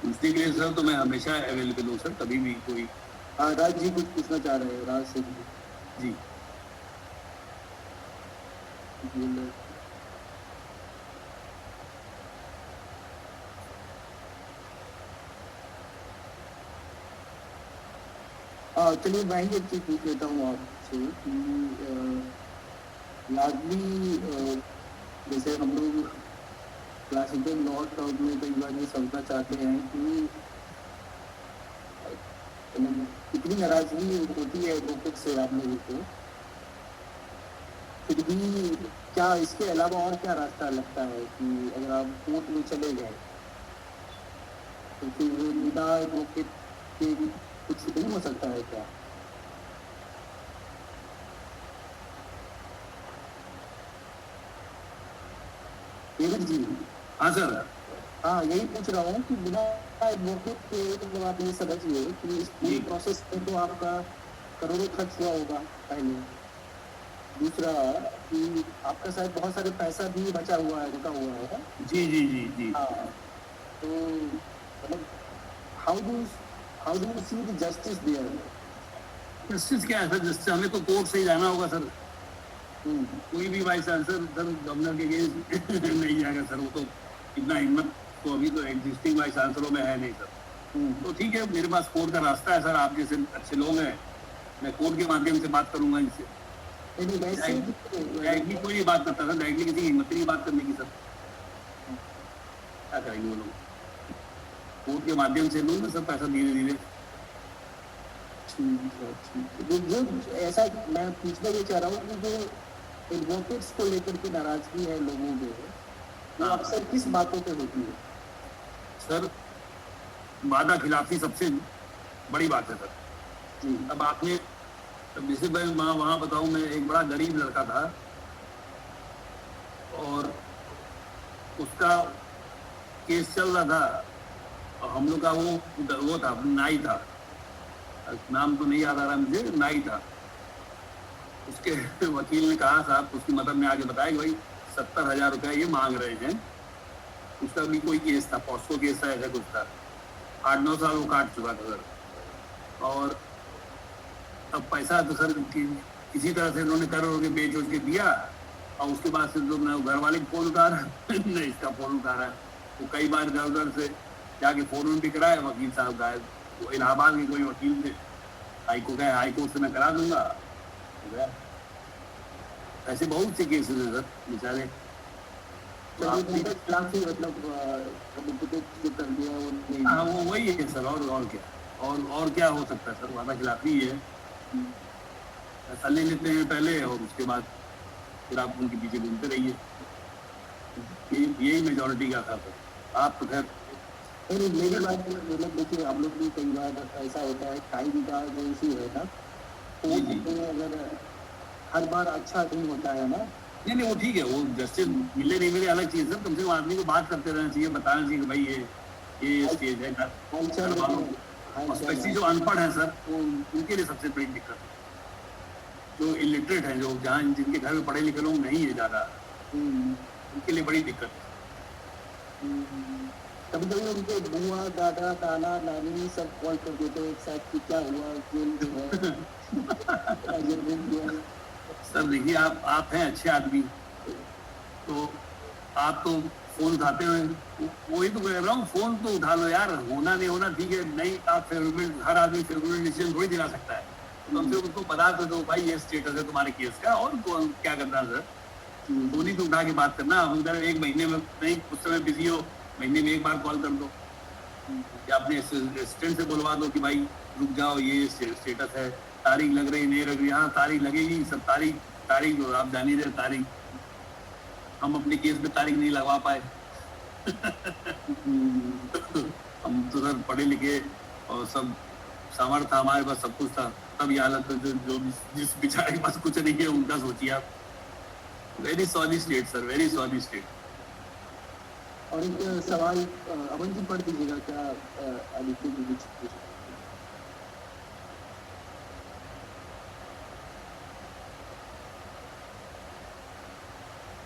पूछने के लिए सर तो मैं हमेशा अवेलेबल हूँ सर, कभी भी कोई। राज जी कुछ पूछना चाह रहे हैं, राज सिंह जी जी। चलिए मैं ही एक चीज पूछ लेता हूँ आपसे कि लार्जली जैसे हम लोग क्लासिकल लॉ टर्म में कई बार ये समझना चाहते हैं कि कितनी नाराजगी होती है एडवोकेट से आप लोगों को, फिर भी क्या इसके अलावा और क्या रास्ता लगता है कि अगर आप कोर्ट में चले गए तो फिर बिना एडवोकेट के कुछ नहीं हो सकता है क्या? देवर जी। हाँ सर। हाँ यही पूछ रहा हूँ कि बिना एडवोकेट के मतलब आप ये समझिए कि इस पूरी प्रोसेस में तो आपका करोड़ों खर्च हुआ होगा पहले, दूसरा कि आपका शायद बहुत सारे पैसा भी बचा हुआ है, रुका हुआ है। जी जी जी जी। हाँ तो मतलब how do you see the justice there? Justice क्या है सर, जस्टिस हमें तो कोर्ट से ही जाना होगा सर। कोई भी वाइस चांसलर सर गवर्नर के अगेंस्ट नहीं जाएगा सर, वो तो इतना हिम्मत तो अभी तो एग्जिस्टिंग वाइस चांसलरों में है नहीं सर। तो ठीक है, मेरे पास कोर्ट का रास्ता है सर, आप जैसे अच्छे लोग हैं, मैं कोर्ट के माध्यम से बात करूंगा इनसे। डायरेक्टली कोई नहीं बात करता सर, डायरेक्टली किसी की हिम्मत नहीं बात करने की सर, क्या करेंगे वो लोग। कोर्ट के माध्यम से लूँ ना सर पैसा धीरे धीरे। जो ऐसा मैं पूछना ये चाह रहा हूँ कि जो एडवोकेट्स को लेकर के नाराजगी है लोगों में, वो अक्सर किस बातों पे होती है? सर वादा खिलाफी सबसे बड़ी बात है सर। अब आपने जैसे मैं वहाँ बताऊँ, मैं एक बड़ा गरीब लड़का था और उसका केस चल रहा था और हम लोग का वो था, नाई था, नाम तो नहीं याद आ रहा मुझे, नाई था। उसके वकील ने कहा साहब, उसकी मदद में आके बताया कि भाई 70,000 रुपया ये मांग रहे हैं। उसका भी कोई केस था, पॉस्को केस था, ऐसा कुछ था, 8-9 साल वो काट चुका था सर। और अब पैसा तो सर किसी तरह से उन्होंने कर के बेच उठ के दिया और उसके बाद से तो न घर वाले फोन उठा रहा है न इसका फोन उठा रहा है। वो कई बार इधर उधर से जाके फोन भी कराए, वकील साहब गायब। वो इलाहाबाद के कोई वकील थे, हाई कोर्ट से मैं करा दूंगा, ऐसे बहुत से केसेस हैं सर बेचारे। हाँ वो वही है सर, और क्या हो सकता है सर, वादा खिलाफी है। पैसा ले लेते हैं पहले और उसके बाद फिर आप उनके पीछे घूमते रहिए, यही मेजोरिटी का था सर। आप तो खैर मेरी बात मतलब देखिए, हम लोग भी कई बार ऐसा होता है, टाइम का जो इशू है ना, अगर हर बार अच्छा नहीं होता है ना। नहीं वो ठीक है, वो जस्टिस मिले नहीं मिले अलग चीज है, कम से कम आदमी को बात करते रहना चाहिए, बताना चाहिए कि भाई ये स्टेज है घर। स्पेशली जो अनपढ़ है सर, तो उनके लिए सबसे बड़ी दिक्कत है। जो इलिटरेट है, जो जहाँ जिनके घर में पढ़े लिखे लोग नहीं है ज़्यादा, उनके लिए बड़ी दिक्कत है। कभी कभी उनके बुआ दादा नाना नानी सब कॉल कर देते हैं एक साथ कि क्या हुआ, जेल है। सर देखिए, आप हैं अच्छे आदमी, तो आप तो फोन उठाते हुए, वही तो कह रहा हूँ, फोन तो उठा लो यार, होना नहीं होना ठीक है, नहीं आप फेवरेट, हर आदमी फेवरेट डिसीजन थोड़ी दिला सकता है। तो कम से कम उसको बता दो भाई ये स्टेटस है तुम्हारे केस का, और क्या करना सर, फोन ही तो उठा के बात करना। हम उधर एक महीने में नहीं, उस समय बिजी हो, महीने में एक बार कॉल कर दो, या अपने असिस्टेंट से बुलवा दो कि भाई रुक जाओ, ये स्टेटस है, तारीख लग रही नहीं लग रही, हाँ तारीख लगेगी सब, तारीख आप जान ही रहे, तारीख हम अपने केस में तारीख नहीं लगवा पाए। हम तो सर पढ़े लिखे और सब सामर्थ्य हमारे पास, सब कुछ था, तब ये हालत जो जिस बेचारे के पास कुछ नहीं है उनका सोचिए आप। Very sorry state sir, very sorry state. और एक सवाल अमन जी पढ़ दीजिएगा क्या, आदित्य जी कुछ।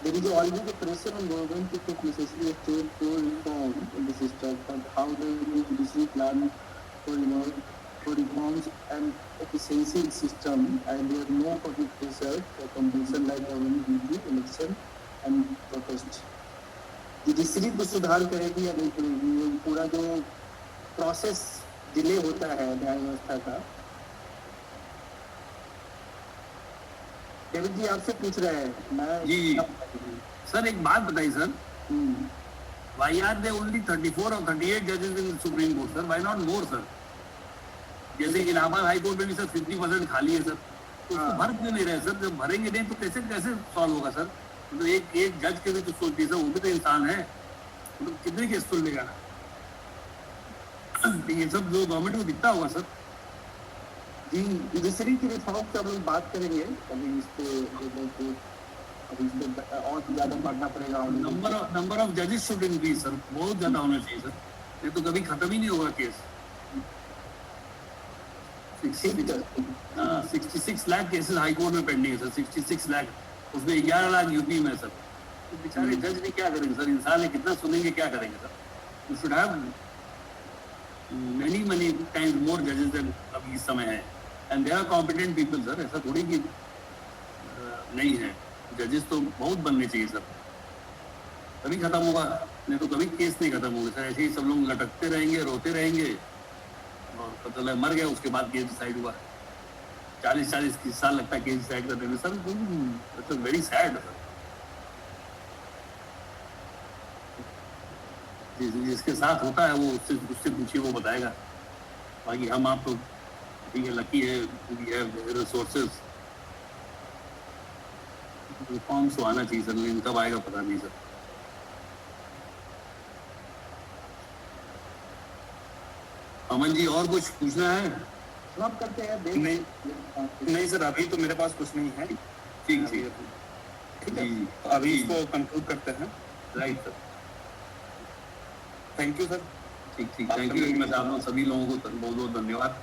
There is always a pressure on government to put necessary state to reform in the this stuff, but how the judiciary plan for for reforms and efficiency in system, and there no public pressure for compulsion like government duty, election and protest. Judiciary को सुधार करेगी या नहीं करेगी, ये पूरा जो process delay होता है न्याय व्यवस्था का। डेविड जी आपसे पूछ रहे हैं, मैं जी सर एक बात बताइए sir, why are there only 34 or 38 judges in the Supreme Court sir? Why not more sir? जैसे इलाहाबाद हाई कोर्ट में भी सर 50% खाली है सर, तो उसको भर क्यों नहीं रहे सर? जब भरेंगे नहीं तो कैसे कैसे सॉल्व होगा सर? तो एक जज के भी तो सोचती सर, वो भी तो इंसान है, तो कितने केस सुन लेगा? ये सब जो गवर्नमेंट को दिखता होगा सर। जी जुडिशरी की रिफॉर्म पे हम लोग बात करेंगे, अभी इस पे और ज्यादा बढ़ना पड़ेगा। नंबर ऑफ जजेस शुड इंक्रीज सर, बहुत ज्यादा होना चाहिए सर, ये तो कभी खत्म ही नहीं होगा case. 66 lakh cases high court में पेंडिंग है सर, 66 लाख, उसमें 11 लाख यूपी में सर। तो बेचारे जज भी क्या करेंगे सर, इंसान है, कितना सुनेंगे, क्या करेंगे sir? You should have many times more judges than अभी इस समय है, and there are competent people sir, ऐसा थोड़ी कि नहीं है, जजेस तो बहुत बनने चाहिए सर, तभी खत्म होगा, नहीं तो कभी केस नहीं खत्म होगा सर। ऐसे ही सब लोग लटकते रहेंगे, रोते रहेंगे, और पता लगा मर गया, उसके बाद केस डिसाइड हुआ। 40 साल लगता है केस डिसाइड करने में sir, it's very sad sir. जिसके साथ होता है वो उससे पूछिए, वो बताएगा। बाकी हम आप तो ठीक है, लकी है, वी हैव रिसोर्सेज। रिफॉर्म्स तो आना चाहिए सर, लेकिन कब आएगा पता नहीं सर। अमन जी और कुछ पूछना है? आप करते हैं नहीं सर, अभी तो मेरे पास कुछ नहीं है। ठीक है, अभी इसको कंक्लूड करते हैं। Right sir, thank you sir. ठीक, थैंक यू। मैं आप लोग सभी लोगों को बहुत बहुत धन्यवाद।